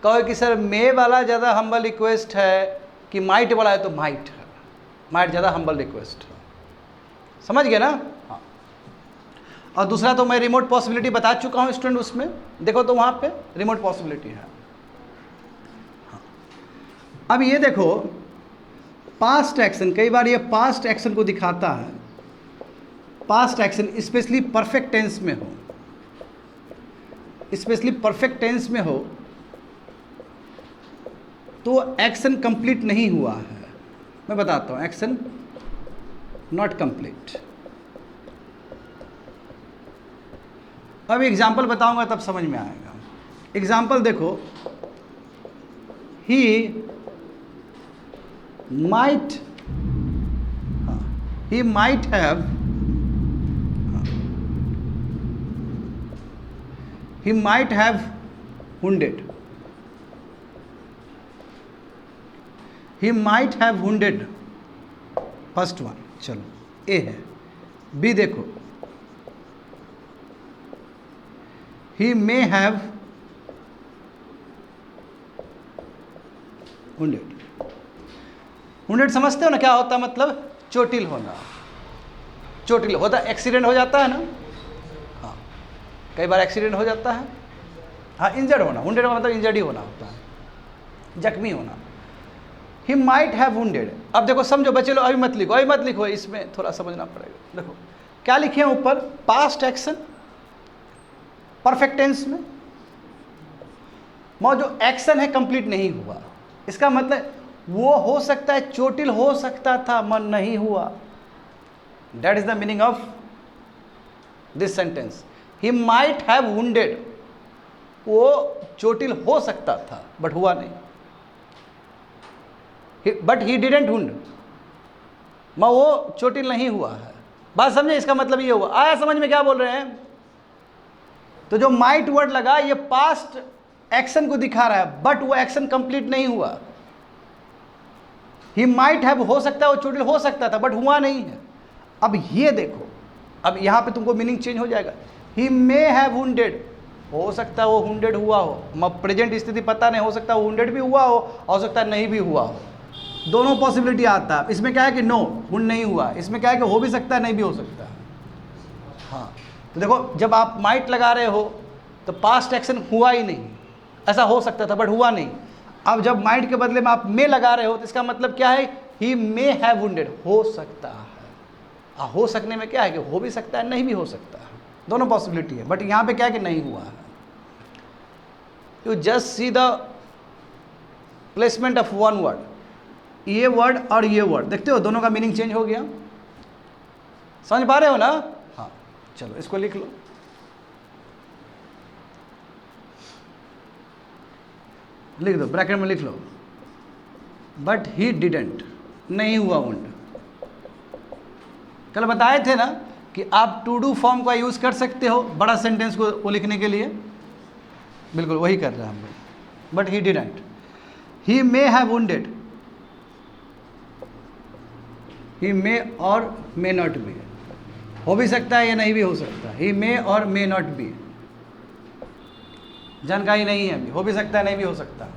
कहो कि सर मे वाला ज़्यादा हम्बल रिक्वेस्ट है कि माइट वाला है, तो माइट है, माइट ज़्यादा हम्बल रिक्वेस्ट है, समझ गए ना। हाँ, और दूसरा तो मैं रिमोट पॉसिबिलिटी बता चुका हूँ स्टूडेंट, उसमें देखो तो वहाँ पे रिमोट पॉसिबिलिटी है। हाँ, अब ये देखो पास्ट एक्शन, कई बार ये पास्ट एक्शन को दिखाता है। Past action specially perfect tense में हो, स्पेशली परफेक्ट टेंस में हो तो एक्शन कंप्लीट नहीं हुआ है। मैं बताता हूँ, एक्शन नॉट कंप्लीट। अब एग्जाम्पल बताऊंगा तब समझ में आएगा। एग्जाम्पल देखो, he might have wounded. He might have wounded. First one, चलो ए है। बी देखो, he may have wounded. wounded समझते हो ना क्या होता है, मतलब चोटिल होना। चोटिल होता, एक्सीडेंट हो जाता है ना। हाँ, कई बार एक्सीडेंट हो जाता है। हाँ, इंजर्ड होना, wounded का मतलब इंजर्ड ही होना होता है, जख्मी होना। He might have wounded। अब देखो समझो बच्चे लोग, अभी मत लिखो, इसमें थोड़ा समझना पड़ेगा। देखो क्या लिखे हैं ऊपर, पास्ट एक्शन परफेक्ट टेंस में, जो एक्शन है कंप्लीट नहीं हुआ। इसका मतलब वो हो सकता है चोटिल हो सकता था, मन नहीं हुआ। That is the meaning of this sentence. He might have wounded, वो चोटिल हो सकता था बट हुआ नहीं। बट ही डिडेंट वुंड, वो चोटिल नहीं हुआ है। बात समझे, इसका मतलब ये हुआ। आया समझ में क्या बोल रहे हैं। तो जो माइट वर्ड लगा, ये पास्ट एक्शन को दिखा रहा है, बट वो एक्शन कंप्लीट नहीं हुआ। ही माइट हैव, हो सकता है वो चोटिल हो सकता था बट हुआ नहीं है। अब ये देखो, अब यहां पे तुमको मीनिंग चेंज हो जाएगा। ही मे हैव वुंडेड, हो सकता है वो वुंडेड हुआ हो, प्रेजेंट स्थिति पता नहीं, हो सकता है वो वुंडेड भी हुआ हो सकता है नहीं भी हुआ हो। दोनों पॉसिबिलिटी आता है। इसमें क्या है कि नो, वुंड नहीं हुआ। इसमें क्या है कि हो भी सकता है नहीं भी हो सकता है। हाँ, तो देखो जब आप माइट लगा रहे हो तो पास्ट एक्शन हुआ ही नहीं, ऐसा हो सकता था बट हुआ नहीं। अब जब माइट के बदले में आप मे लगा रहे हो तो इसका मतलब क्या है, ही मे हैव वुंडेड, हो सकता है। हो सकने में क्या है कि हो भी सकता है नहीं भी हो सकता है, दोनों पॉसिबिलिटी है। बट यहाँ पे क्या है कि नहीं हुआ है। You just see the placement of one word, ये वर्ड और ये वर्ड, देखते हो दोनों का मीनिंग चेंज हो गया। समझ पा रहे हो ना। हाँ, चलो इसको लिख लो। लिख दो, ब्रैकेट में लिख लो, बट ही डिडेंट, नहीं हुआ वुंड। कल बताए थे ना कि आप टू डू फॉर्म का यूज कर सकते हो बड़ा सेंटेंस को लिखने के लिए। बिल्कुल वही कर रहे हैं हम लोग, but he didn't. He may have wounded, he may और मे नॉट बी, हो भी सकता है या नहीं भी हो सकता है। ही मे और मे नॉट बी, जानकारी नहीं है अभी, हो भी सकता है नहीं भी हो सकता।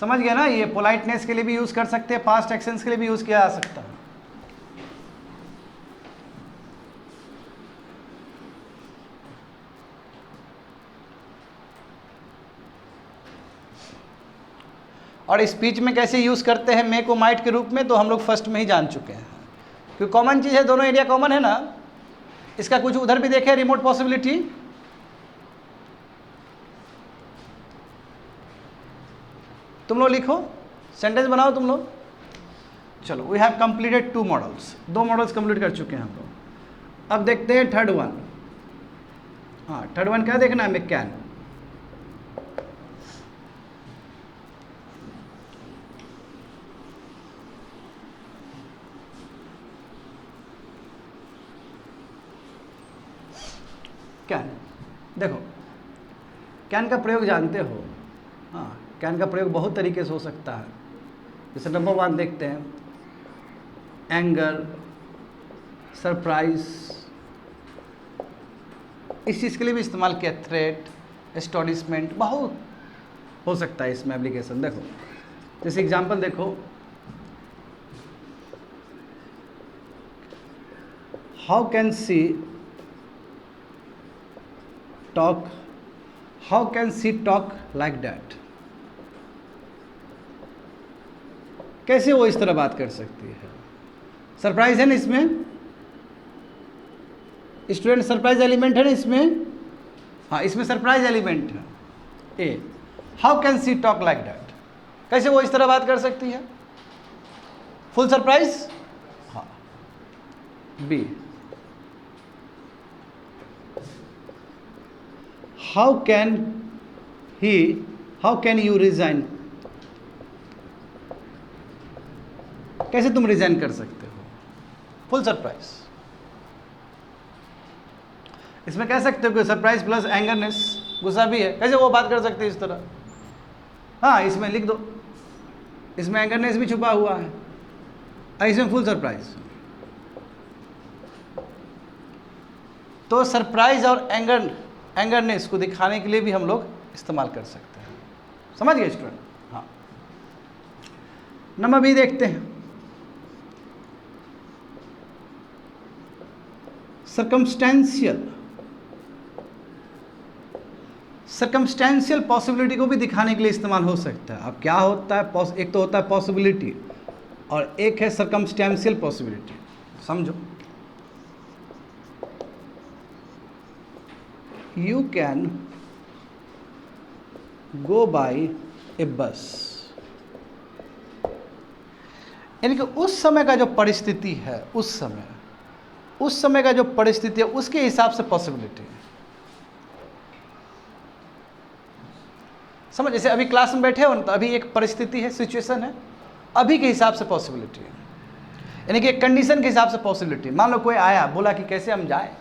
समझ गया ना, ये पोलाइटनेस के लिए भी यूज कर सकते हैं, पास्ट एक्शंस के लिए भी यूज किया जा सकता है। और स्पीच में कैसे यूज करते हैं मे को माइट के रूप में, तो हम लोग फर्स्ट में ही जान चुके हैं, क्योंकि कॉमन चीज है, दोनों एरिया कॉमन है ना। इसका कुछ उधर भी देखे रिमोट पॉसिबिलिटी, तुम लोग लिखो, सेंटेंस बनाओ तुम लोग। चलो, we have completed 2 models, 2 models complete कर चुके हैं हम लोग। अब देखते हैं थर्ड वन। हाँ, थर्ड वन क्या देखना है हमें? कैन। कैन, देखो कैन का प्रयोग जानते हो। हाँ, कैन का प्रयोग बहुत तरीके से हो सकता है। जैसे नंबर 1 देखते हैं, एंगर, सरप्राइज, इस चीज़ के लिए भी इस्तेमाल किया। थ्रेट, एस्टॉनिशमेंट, बहुत हो सकता है इसमें एप्लीकेशन। देखो जैसे एग्जांपल देखो, how can she talk, how can she talk like that, कैसे वो इस तरह बात कर सकती है? सरप्राइज है ना इसमें, स्टूडेंट, सरप्राइज एलिमेंट है ना इसमें। हाँ, इसमें सरप्राइज एलिमेंट है। A, how can she talk like that, कैसे वो इस तरह बात कर सकती है? Full surprise. हाँ। B, how can he, how can you resign, कैसे तुम रिजाइन कर सकते हो? Full surprise. इसमें कह सकते हो कि सरप्राइज प्लस एंगरनेस, गुस्सा भी है, कैसे वो बात कर सकते हैं इस तरह? हाँ, इसमें लिख दो, इसमें एंगरनेस भी छुपा हुआ है, इसमें फुल सरप्राइज। तो सरप्राइज और एंगरनेस को दिखाने के लिए भी हम लोग इस्तेमाल कर सकते हैं। समझ गए स्टूडेंट? हाँ। नंबर बी देखते हैं, सर्कमस्टेंशियल। सर्कमस्टेंशियल पॉसिबिलिटी को भी दिखाने के लिए इस्तेमाल हो सकता है। अब क्या होता है, एक तो होता है पॉसिबिलिटी और एक है सर्कमस्टेंशियल पॉसिबिलिटी। समझो, यू कैन गो बाय ए बस, यानी कि उस समय का जो परिस्थिति है, उस समय का जो परिस्थिति है उसके हिसाब से पॉसिबिलिटी है। समझ, जैसे अभी क्लास में बैठे हो ना, तो अभी एक परिस्थिति है, सिचुएशन है, अभी के हिसाब से पॉसिबिलिटी है, यानी कि एक कंडीशन के हिसाब से पॉसिबिलिटी। मान लो कोई आया, बोला कि कैसे हम जाए,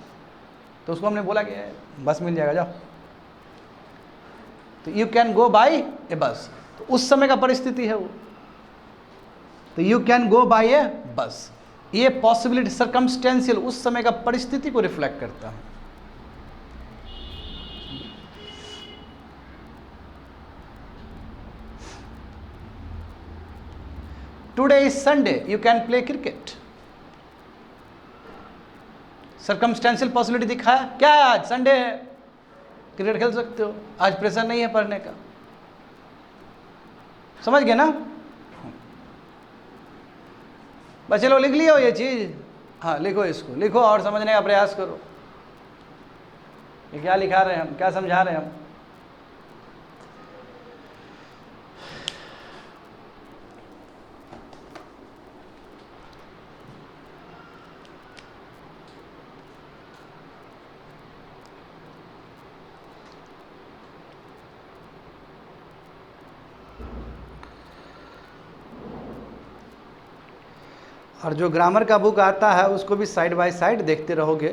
तो उसको हमने बोला कि बस मिल जाएगा, जाओ। तो यू कैन गो बाय ए बस, तो उस समय का परिस्थिति है वो, तो यू कैन गो बाय ए बस। ये पॉसिबिलिटी सर्कमस्टेंशियल, उस समय का परिस्थिति को रिफ्लेक्ट करता है। Today is Sunday, you can play cricket. Circumstantial possibility दिखाया, क्या है आज संडे है, क्रिकेट खेल सकते हो, आज प्रेशर नहीं है पढ़ने का। समझ गए ना? बच्चे लोग लिख लियो ये चीज। हाँ, लिखो, इसको लिखो और समझने का प्रयास करो, ये क्या लिखा रहे हैं हम, क्या समझा रहे हैं हम। और जो ग्रामर का बुक आता है उसको भी साइड बाय साइड देखते रहोगे,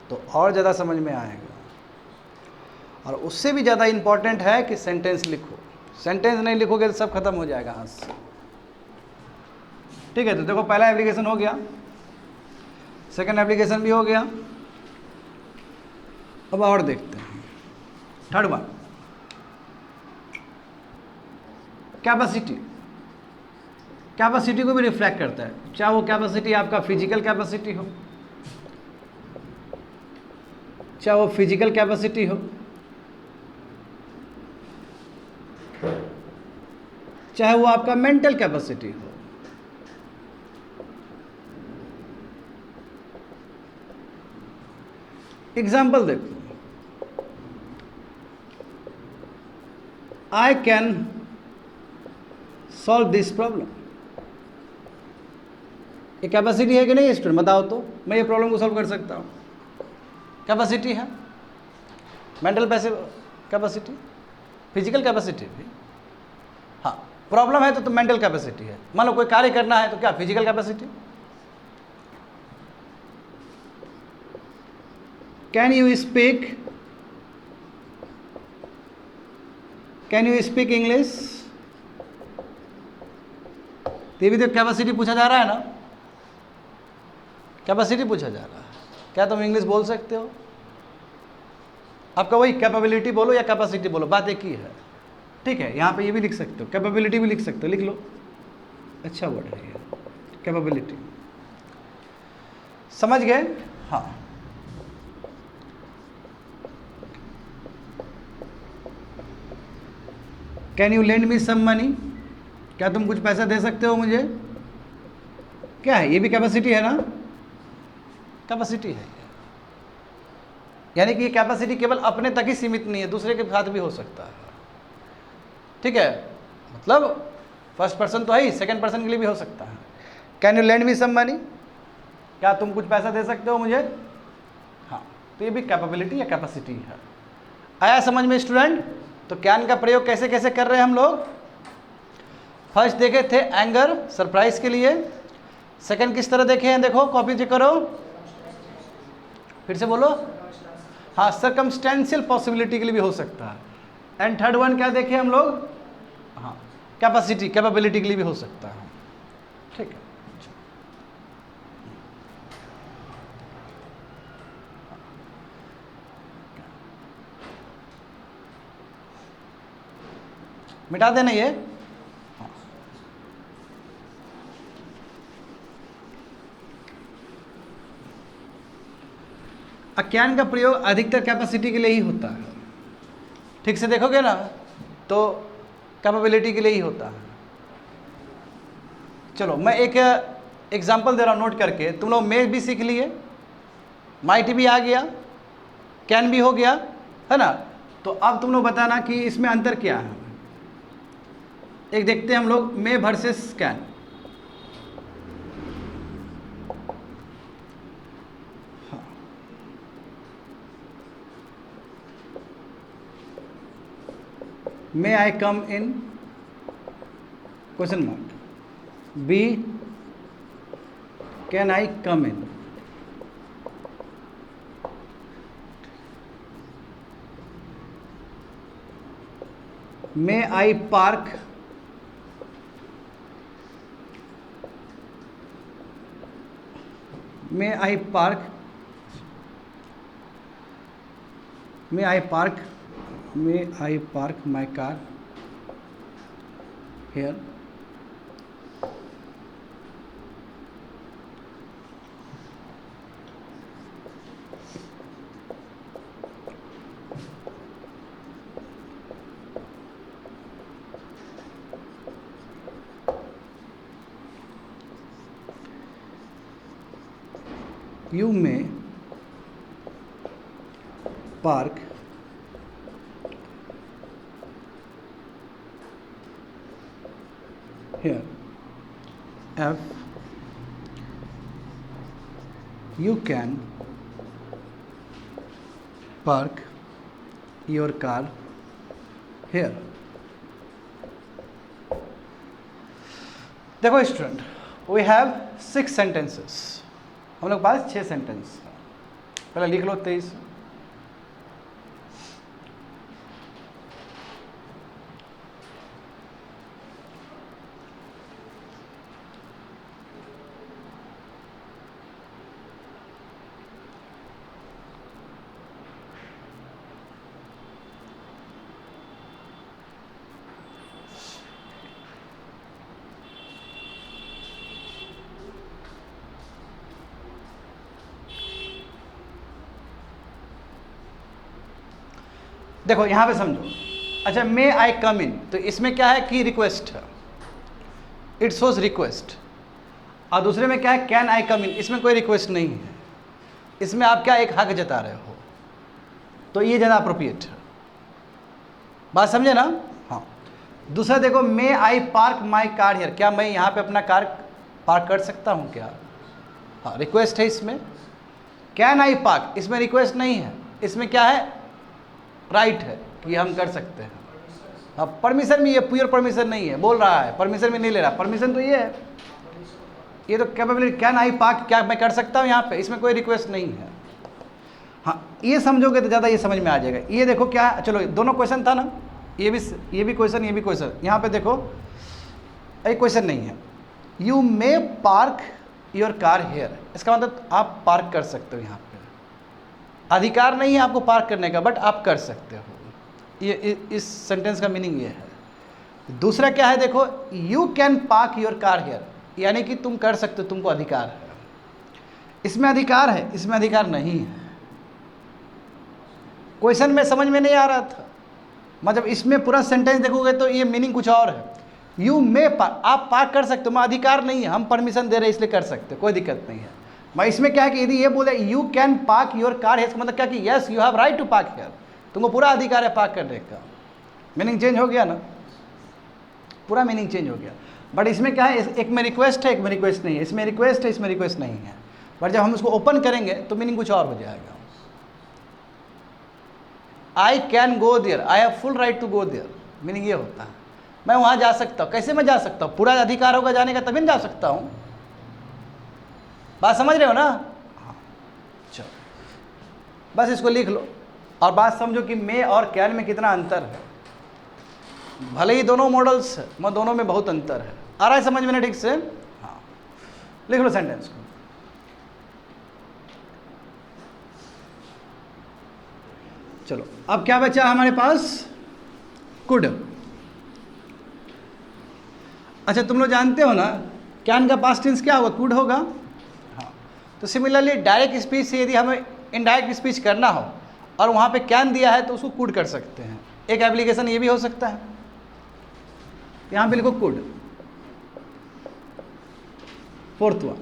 तो और ज़्यादा समझ में आएगा। और उससे भी ज़्यादा इम्पॉर्टेंट है कि सेंटेंस लिखो। सेंटेंस नहीं लिखोगे तो सब खत्म हो जाएगा हाथ से। ठीक है, तो देखो पहला एप्लीकेशन हो गया, सेकंड एप्लीकेशन भी हो गया। अब और देखते हैं थर्ड वन, कैपेसिटी। कैपेसिटी को भी रिफ्लेक्ट करता है, चाहे वो कैपेसिटी आपका फिजिकल कैपेसिटी हो, चाहे वो फिजिकल कैपेसिटी हो, चाहे वो आपका मेंटल कैपेसिटी हो। एग्जाम्पल देखो, I can solve this problem. ये कैपेसिटी है कि नहीं स्टूडेंट, बताओ तो। मैं ये प्रॉब्लम को सॉल्व कर सकता हूँ, कैपेसिटी है। मेंटल कैपेसिटी, फिजिकल कैपेसिटी भी, हाँ। प्रॉब्लम है तो मेंटल कैपेसिटी है। मान लो कोई कार्य करना है तो क्या, physical capacity. Can you speak English, ये भी तो कैपेसिटी पूछा जा रहा है ना, कैपेसिटी पूछा जा रहा है। क्या तुम इंग्लिश बोल सकते हो? आपका वही कैपेबिलिटी बोलो या कैपेसिटी बोलो, बात एक ही है। ठीक है, यहाँ पे ये भी लिख सकते हो, कैपेबिलिटी भी लिख सकते हो, लिख लो, अच्छा वर्ड है ये, कैपेबिलिटी। समझ गए? हाँ। Can you lend me some money, क्या तुम कुछ पैसा दे सकते हो मुझे? क्या है, ये भी कैपेसिटी है ना, कैपेसिटी है। यानी कि ये कैपेसिटी केवल अपने तक ही सीमित नहीं है, दूसरे के साथ भी हो सकता है। ठीक है, मतलब फर्स्ट पर्सन तो है ही, सेकंड पर्सन के लिए भी हो सकता है। Can you lend me some money, क्या तुम कुछ पैसा दे सकते हो मुझे? हाँ, तो ये भी कैपेबिलिटी या कैपेसिटी है। आया समझ में स्टूडेंट? तो कैन का प्रयोग कैसे कैसे कर रहे हैं हम लोग। फर्स्ट देखे थे एंगर, सरप्राइज के लिए। सेकंड किस तरह देखे हैं, देखो कॉपी चेक करो, फिर से बोलो। हाँ, सर्कमस्टेंशियल पॉसिबिलिटी के लिए भी हो सकता है। एंड थर्ड वन क्या देखे हम लोग, हाँ, कैपेसिटी, कैपेबिलिटी के लिए भी हो सकता है। ठीक है, मिटा देना ये। कैन का प्रयोग अधिकतर कैपेसिटी के लिए ही होता है। ठीक से देखोगे ना तो कैपेबिलिटी के लिए ही होता है। चलो मैं एक एग्जांपल दे रहा हूँ, नोट करके। तुम लोग मे भी सीख लिए, माइट भी आ गया, कैन भी हो गया, है ना। तो अब तुम लोग बताना कि इसमें अंतर क्या है। एक देखते हैं हम लोग, may versus can. May I come in? Question mark. B. Can I come in? May I park? May I park? May I park? May I park my car here? You may park here. F. You can park your car here. देखो student, we have 6 sentences. हम लोग पास 6 sentence. पहले लिख लो 23। देखो यहां पे समझो, अच्छा मे आई कम इन, तो इसमें क्या है कि रिक्वेस्ट है, इट शोज रिक्वेस्ट। और दूसरे में क्या है, कैन आई कम इन, इसमें कोई रिक्वेस्ट नहीं है, इसमें आप क्या एक हक जता रहे हो, तो ये ज़्यादा अप्रोप्रिएट है। बात समझे ना? हाँ। दूसरा देखो, may I park my car here, क्या मैं यहाँ पे अपना कार पार्क कर सकता हूँ क्या? हाँ, रिक्वेस्ट है इसमें। कैन आई पार्क, इसमें रिक्वेस्ट नहीं है, इसमें क्या है, राइट है कि हम कर सकते हैं। हाँ, परमिशन भी, ये प्योर परमिशन नहीं है, बोल रहा है परमिशन भी नहीं ले रहा, परमिशन तो ये है, ये तो कैपेबिलिटी, कैन आई पार्क, क्या मैं कर सकता हूँ यहाँ पे, इसमें कोई रिक्वेस्ट नहीं है। हाँ, ये समझोगे तो ज़्यादा ये समझ में आ जाएगा। ये देखो क्या, चलो दोनों क्वेश्चन था ना, ये भी क्वेश्चन, ये भी क्वेश्चन। यहाँ पे देखो एक क्वेश्चन नहीं है, you may park your car here, इसका मतलब आप पार्क कर सकते हो यहाँ पे, अधिकार नहीं है आपको पार्क करने का, बट आप कर सकते हो। ये इस सेंटेंस का मीनिंग ये है। दूसरा क्या है, देखो you can park your car here, यानी कि तुम कर सकते हो, तुमको अधिकार है। इसमें अधिकार है, इसमें अधिकार नहीं है। क्वेश्चन में समझ में नहीं आ रहा था, मतलब इसमें पूरा सेंटेंस देखोगे तो ये मीनिंग कुछ और है। यू मे पार्क, आप पार्क कर सकते हो, मैं अधिकार नहीं है, हम परमिशन दे रहे हैं इसलिए कर सकते हो, कोई दिक्कत नहीं है। मैं इसमें क्या है कि यदि ये बोले you can park your car here, मतलब क्या कि yes you have right to park here, तुमको पूरा अधिकार है पार्क करने का। मीनिंग चेंज हो गया ना, पूरा मीनिंग चेंज हो गया। बट इसमें क्या है, एक में रिक्वेस्ट है, एक में रिक्वेस्ट नहीं है, इसमें रिक्वेस्ट है, इसमें रिक्वेस्ट नहीं है। बट जब हम उसको ओपन करेंगे तो मीनिंग कुछ और हो जाएगा। I can go there, I have full right to go there, meaning ये होता है मैं वहाँ जा सकता हूँ। कैसे मैं जा सकता हूँ, पूरा अधिकार होगा जाने का तभी ना जा सकता हूँ। बात समझ रहे हो ना? हाँ, चलो बस इसको लिख लो और बात समझो कि मे और कैन में कितना अंतर है। भले ही दोनों मॉडल्स है, मगर दोनों में बहुत अंतर है। आ रहा है समझ में ना ठीक से? हाँ, लिख लो सेंटेंस को। चलो अब क्या बचा हमारे पास, कुड। अच्छा तुम लोग जानते हो ना कैन का पास्ट टेंस क्या होगा, कुड होगा। हाँ, तो सिमिलरली डायरेक्ट स्पीच से यदि हमें इनडायरेक्ट स्पीच करना हो और वहाँ पे कैन दिया है तो उसको कुड कर सकते हैं। एक एप्लीकेशन ये भी हो सकता है, यहाँ पे लिखो कुड। फोर्थ वन,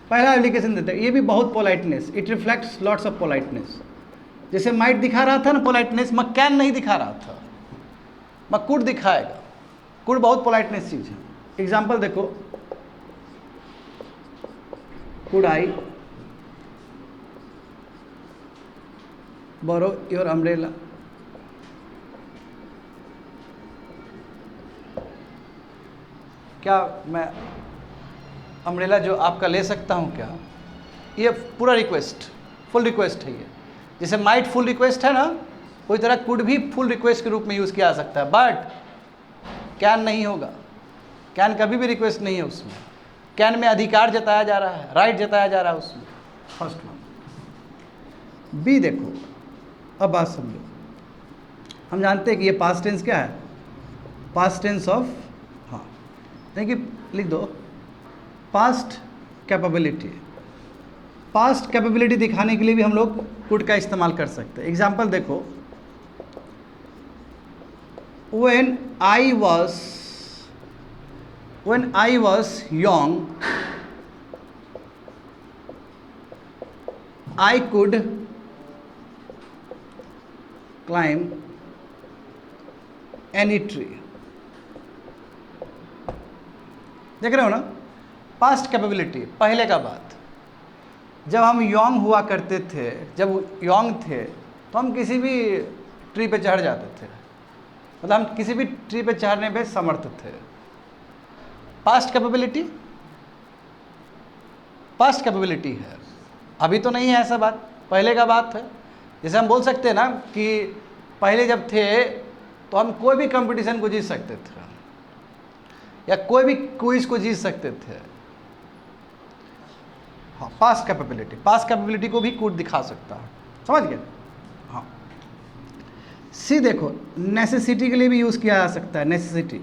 पहला एप्लीकेशन देते हैं, ये भी बहुत politeness, it reflects lots of politeness. जैसे माइट दिखा रहा था ना पोलाइटनेस, मैं कैन नहीं दिखा रहा था, मैं कुड दिखाएगा। कुड बहुत पोलाइटनेस चीज़ है। एग्जाम्पल देखो, could I borrow your umbrella, क्या मैं अम्ब्रेला जो आपका ले सकता हूँ क्या? ये पूरा रिक्वेस्ट, फुल रिक्वेस्ट है ये। जैसे माइट फुल रिक्वेस्ट है ना, कोई तरह कुड भी फुल रिक्वेस्ट के रूप में यूज़ किया जा सकता है, बट कैन नहीं होगा। कैन कभी भी रिक्वेस्ट नहीं है उसमें। कैन में अधिकार जताया जा रहा है, राइट जताया जा रहा है उसमें। First one. बी देखो, अब बात समझो। हम जानते हैं कि ये पास्ट टेंस क्या है, पास्ट टेंस ऑफ, हाँ देखिए लिख दो, पास्ट कैपेबिलिटी। पास्ट कैपेबिलिटी दिखाने के लिए भी हम लोग कुड का इस्तेमाल कर सकते हैं। एग्जाम्पल देखो, when I was young, I could climb any tree। देख रहे हो ना, पास्ट कैपेबिलिटी, पहले का बात। जब हम यंग हुआ करते थे, जब यंग थे तो हम किसी भी ट्री पे चढ़ जाते थे, मतलब हम किसी भी ट्री पे चढ़ने पे समर्थ थे। पास्ट कैपेबिलिटी, पास्ट कैपेबिलिटी है। अभी तो नहीं है ऐसा बात, पहले का बात है। जैसे हम बोल सकते हैं ना कि पहले जब थे तो हम कोई भी कंपटीशन को जीत सकते थे या कोई भी क्विज को जीत सकते थे। हाँ, पास्ट कैपेबिलिटी को भी कूड दिखा सकता है, समझ गए। हाँ, सी देखो, नेसेसिटी के लिए भी यूज किया जा सकता है। नेसेसिटी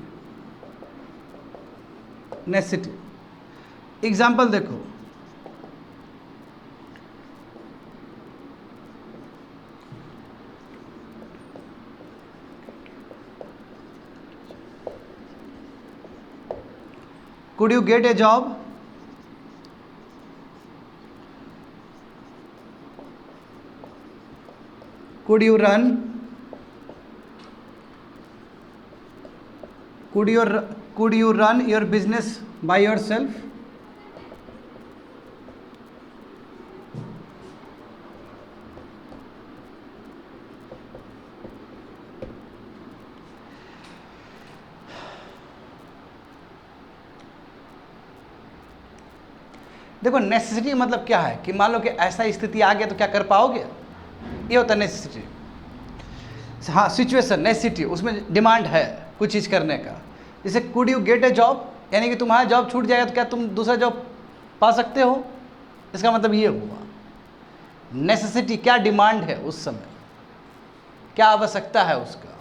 एग्जाम्पल देखो, could you get a job? Could you run your business by yourself? देखो, नेसेसिटी मतलब क्या है कि मान लो कि ऐसा स्थिति आ गया तो क्या कर पाओगे, ये होता है नेसेसिटी। हाँ, सिचुएशन नेसेसिटी, उसमें डिमांड है कुछ चीज़ करने का। जैसे could you get A job, यानी कि तुम्हारा जॉब छूट जाएगा तो क्या तुम दूसरा जॉब पा सकते हो, इसका मतलब ये हुआ। नेसेसिटी क्या डिमांड है उस समय, क्या आवश्यकता है उसका।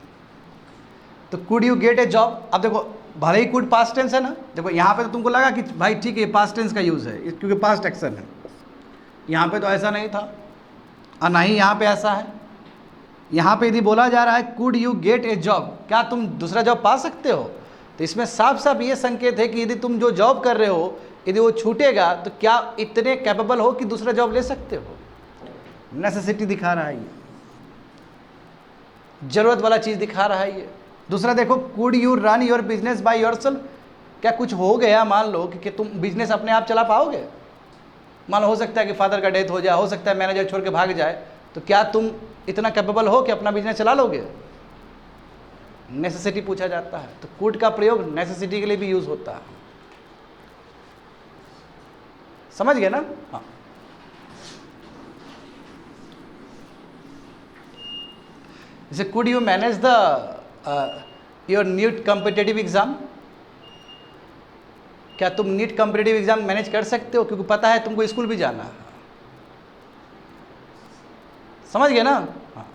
तो could you get A job, अब देखो भले ही कुड पास्ट टेंस है ना, देखो यहाँ पे तो तुमको लगा कि भाई ठीक है ये पास्ट टेंस का यूज़ है क्योंकि पास्ट एक्शन है। यहाँ पे तो ऐसा नहीं था और ना ही यहाँ पे ऐसा है। यहाँ पे यदि बोला जा रहा है could you get A job, क्या तुम दूसरा जॉब पा सकते हो, तो इसमें साफ साफ ये संकेत है कि यदि तुम जो जॉब कर रहे हो यदि वो छूटेगा तो क्या इतने कैपेबल हो कि दूसरा जॉब ले सकते हो। नेसेसिटी दिखा रहा है ये, जरूरत वाला चीज़ दिखा रहा है ये। दूसरा देखो, could you run your business by yourself, क्या कुछ हो गया मान लो कि तुम बिजनेस अपने आप चला पाओगे। मान लो हो सकता है कि फादर का डेथ हो जाए, हो सकता है मैनेजर छोड़ के भाग जाए, तो क्या तुम इतना कैपेबल हो कि अपना बिजनेस चला लोगे। नेसेसिटी पूछा जाता है, तो कुड का प्रयोग नेसेसिटी के लिए भी यूज होता है, समझ गए ना। हाँ, जैसे could you manage the your NEET competitive exam, क्या तुम नीट कॉम्पिटिटिव एग्जाम मैनेज कर सकते हो, क्योंकि पता है तुमको स्कूल भी जाना है, समझ गए ना। हाँ,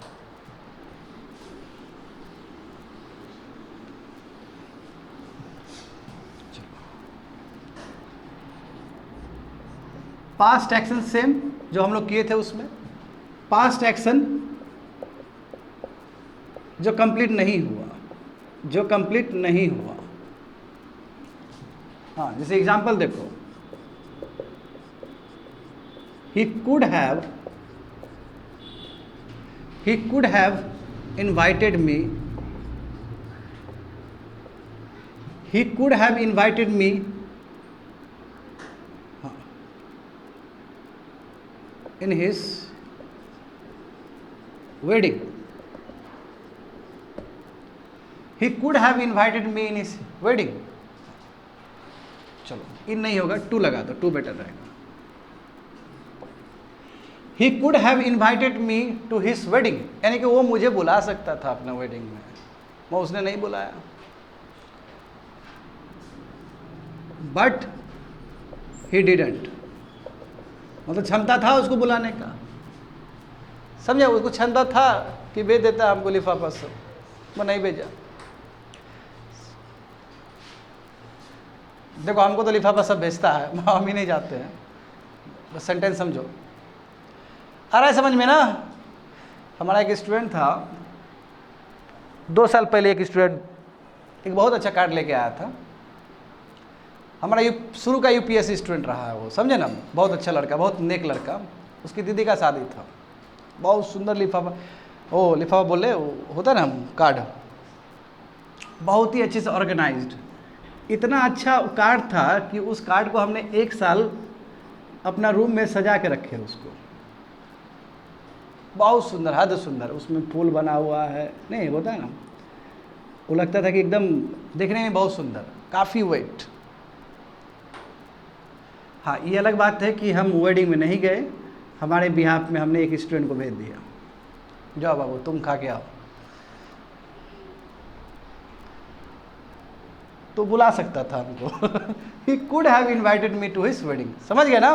पास्ट एक्शन सेम जो हम लोग किए थे उसमें, पास्ट एक्शन जो कंप्लीट नहीं हुआ, हाँ, जैसे एग्जांपल देखो, he could have invited me, in his wedding. He could have invited me in his wedding. चलो, इन नहीं होगा, टू लगा दो, टू बेटर रहेगा। He could have invited me to his wedding, यानी कि वो मुझे बुला सकता था अपना वेडिंग में, वो उसने नहीं बुलाया। But he didn't, मतलब क्षमता था उसको बुलाने का, समझे, उसको क्षमता था कि भेज देता हमको लिफाफा सब, वो नहीं भेजा। देखो हमको तो लिफाफा सब भेजता है, हम ही नहीं जाते हैं, बस सेंटेंस समझो, आ रहा है समझ में ना। हमारा एक स्टूडेंट था, 2 साल पहले एक स्टूडेंट एक बहुत अच्छा कार्ड लेके आया था। हमारा शुरू का यूपीएससी स्टूडेंट रहा है वो, समझे ना, बहुत अच्छा लड़का, बहुत नेक लड़का। उसकी दीदी का शादी था, बहुत सुंदर लिफाफा, ओ लिफाफा बोले होता ना कार्ड, बहुत ही अच्छे से ऑर्गेनाइज्ड, इतना अच्छा कार्ड था कि उस कार्ड को हमने 1 साल अपना रूम में सजा के रखे उसको, बहुत सुंदर, हद सुंदर, उसमें फूल बना हुआ है, नहीं होता है ना, वो लगता था कि एकदम देखने में बहुत सुंदर, काफ़ी वेट। हाँ, ये अलग बात है कि हम वेडिंग में नहीं गए, हमारे बिहाफ में हमने एक स्टूडेंट को भेज दिया, जाओ बाबू तुम खा के आओ। तो बुला सकता था हमको। He could have invited me to his wedding। समझ गए ना?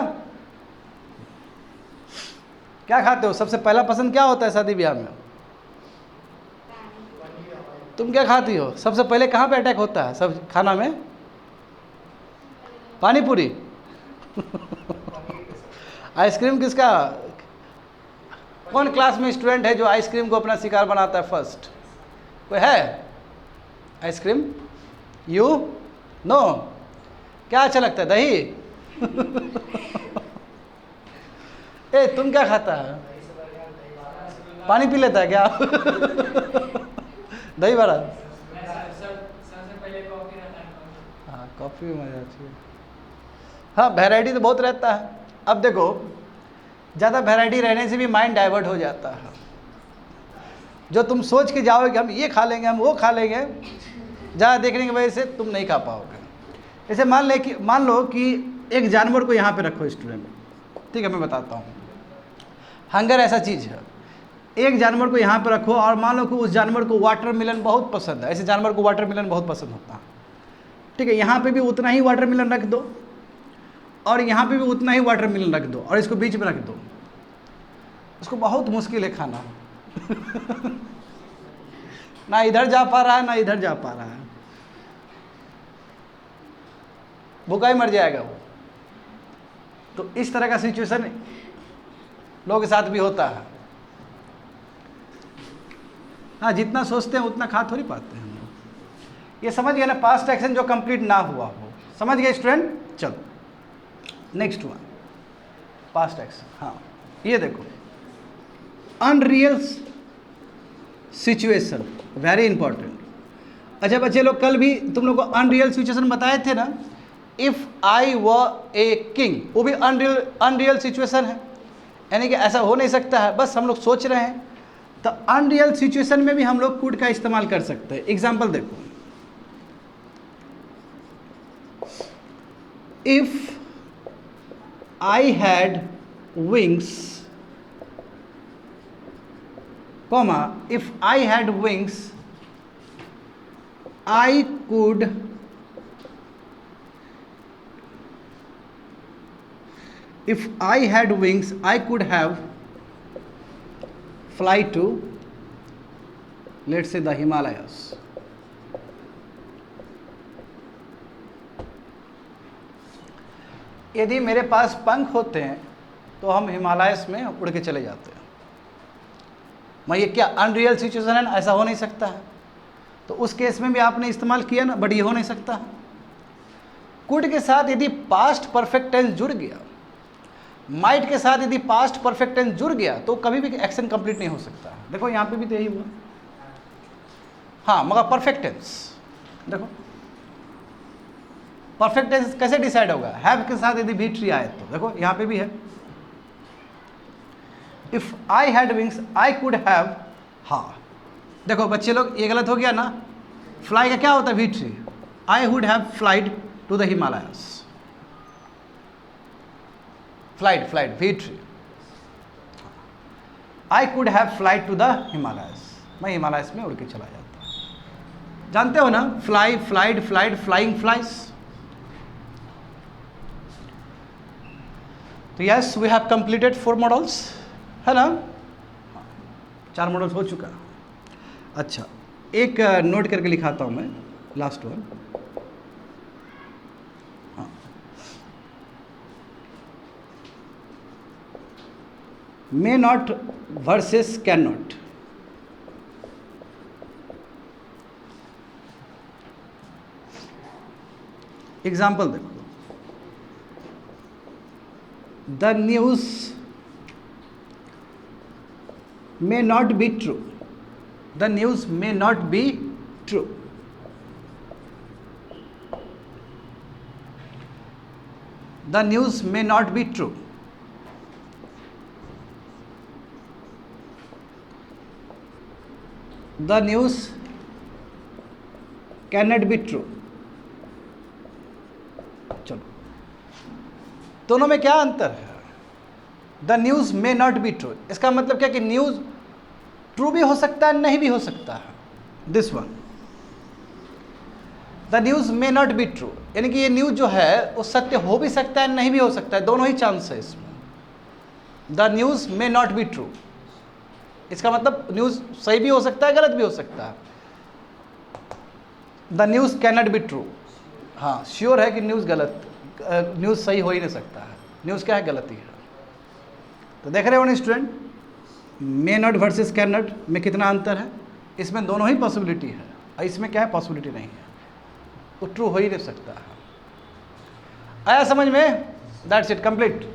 क्या खाते हो? सबसे पहला पसंद क्या होता है शादी ब्याह में? तुम क्या खाती हो? सबसे पहले कहाँ पे अटैक होता है सब खाना में? पानी पूरी। आइसक्रीम किसका? कौन क्लास में स्टूडेंट है जो आइसक्रीम को अपना शिकार बनाता है फर्स्ट? कोई है? आइसक्रीम? यू? नो? क्या अच्छा लगता है? दही? ए तुम क्या खाता है? पानी पी लेता है क्या? दही बड़ा? हाँ कॉफ़ी में मजा आती है। हाँ वैरायटी तो बहुत रहता है। अब देखो ज़्यादा वैरायटी रहने से भी माइंड डाइवर्ट हो जाता है। जो तुम सोच के जाओगे कि हम ये खा लेंगे, हम वो खा लेंगे, ज़्यादा देखने की वजह से तुम नहीं खा पाओगे। जैसे मान लो कि एक जानवर को यहाँ पे रखो स्टूडेंट, ठीक है मैं बताता हूँ। हंगर ऐसा चीज़ है, एक जानवर को यहाँ पर रखो और मान लो कि उस जानवर को वाटरमेलन बहुत पसंद है, ऐसे जानवर को वाटरमेलन बहुत पसंद होता है, ठीक है। यहाँ पे भी उतना ही वाटरमेलन रख दो और यहाँ पे भी उतना ही वाटरमेलन रख दो और इसको बीच में रख दो, उसको बहुत मुश्किल है खाना। ना इधर जा पा रहा है ना इधर जा पा रहा है, भूखा ही मर जाएगा वो। तो इस तरह का सिचुएशन लोगों के साथ भी होता है। हाँ जितना सोचते हैं उतना खा थोड़ी पाते हैं हम लोग। ये समझ गए ना? पास्ट एक्शन जो कंप्लीट ना हुआ हो, समझ गए स्टूडेंट? चलो नेक्स्ट वन, पास्ट एक्शन। हाँ ये देखो अनरियल सिचुएशन, वेरी इंपॉर्टेंट। अच्छा बच्चे लोग कल भी तुम लोग को अनरियल सिचुएशन बताए थे ना, इफ आई व ए किंग, वो भी अनरियल सिचुएशन है, यानी कि ऐसा हो नहीं सकता है, बस हम लोग सोच रहे हैं। तो अनरियल सिचुएशन में भी हम लोग कुड का इस्तेमाल कर सकते हैं। एग्जाम्पल देखो, if I had wings, comma if I had wings I could if I had wings I could have fly to, let's say, the Himalayas। यदि मेरे पास पंख होते हैं तो हम हिमालयस में उड़ के चले जाते हैं। मैं ये क्या अनरियल सिचुएशन है ना, ऐसा हो नहीं सकता है। तो उस केस में भी आपने इस्तेमाल किया ना, बट ये हो नहीं सकता है। कुड के साथ यदि पास्ट परफेक्ट टेंस जुड़ गया, माइट के साथ यदि पास्ट परफेक्ट टेंस जुड़ गया तो कभी भी एक्शन कंप्लीट नहीं हो सकता। देखो यहाँ पे भी तो यही हुआ। हाँ मगर परफेक्ट टेंस देखो, परफेक्ट टेंस कैसे डिसाइड होगा? हैव के साथ यदि भी ट्री आए तो देखो यहाँ पे भी है, if I had wings I could have. हाँ देखो बच्चे लोग ये गलत हो गया ना, फ्लाई का क्या होता है? भी ट्री। I would have flied to the Himalayas, फ्लाइट भी ट्री। I could have flied to the Himalayas, मैं हिमालयस में उड़ के चला जाता। जानते हो ना, fly, flied, flied, flying, flies. तो yes we have completed 4 models, है ना? 4 मॉडल्स हो चुका। अच्छा एक नोट करके लिखाता हूं मैं, last one. May not versus cannot. Example देखो, the news may not be true, the news may not be true. The news may not be true. The news cannot be true। चलो दोनों में क्या अंतर है? The news may not be true, इसका मतलब क्या कि न्यूज़ ट्रू भी हो सकता है, नहीं भी हो सकता है। This one, the news may not be true, यानी कि ये न्यूज़ जो है वो सत्य हो भी सकता है, नहीं भी हो सकता है, दोनों ही चांस है इसमें। The news may not be true, इसका मतलब न्यूज़ सही भी हो सकता है, गलत भी हो सकता है। The news can not be true, हाँ श्योर है कि न्यूज़ सही हो ही नहीं सकता है, न्यूज़ क्या है, गलती है। तो देख रहे हो ना student, may not versus can not में कितना अंतर है, इसमें दोनों ही पॉसिबिलिटी है, और इसमें क्या है, पॉसिबिलिटी नहीं है, तो ट्रू हो ही नहीं सकता है। आया समझ में? That's it, complete.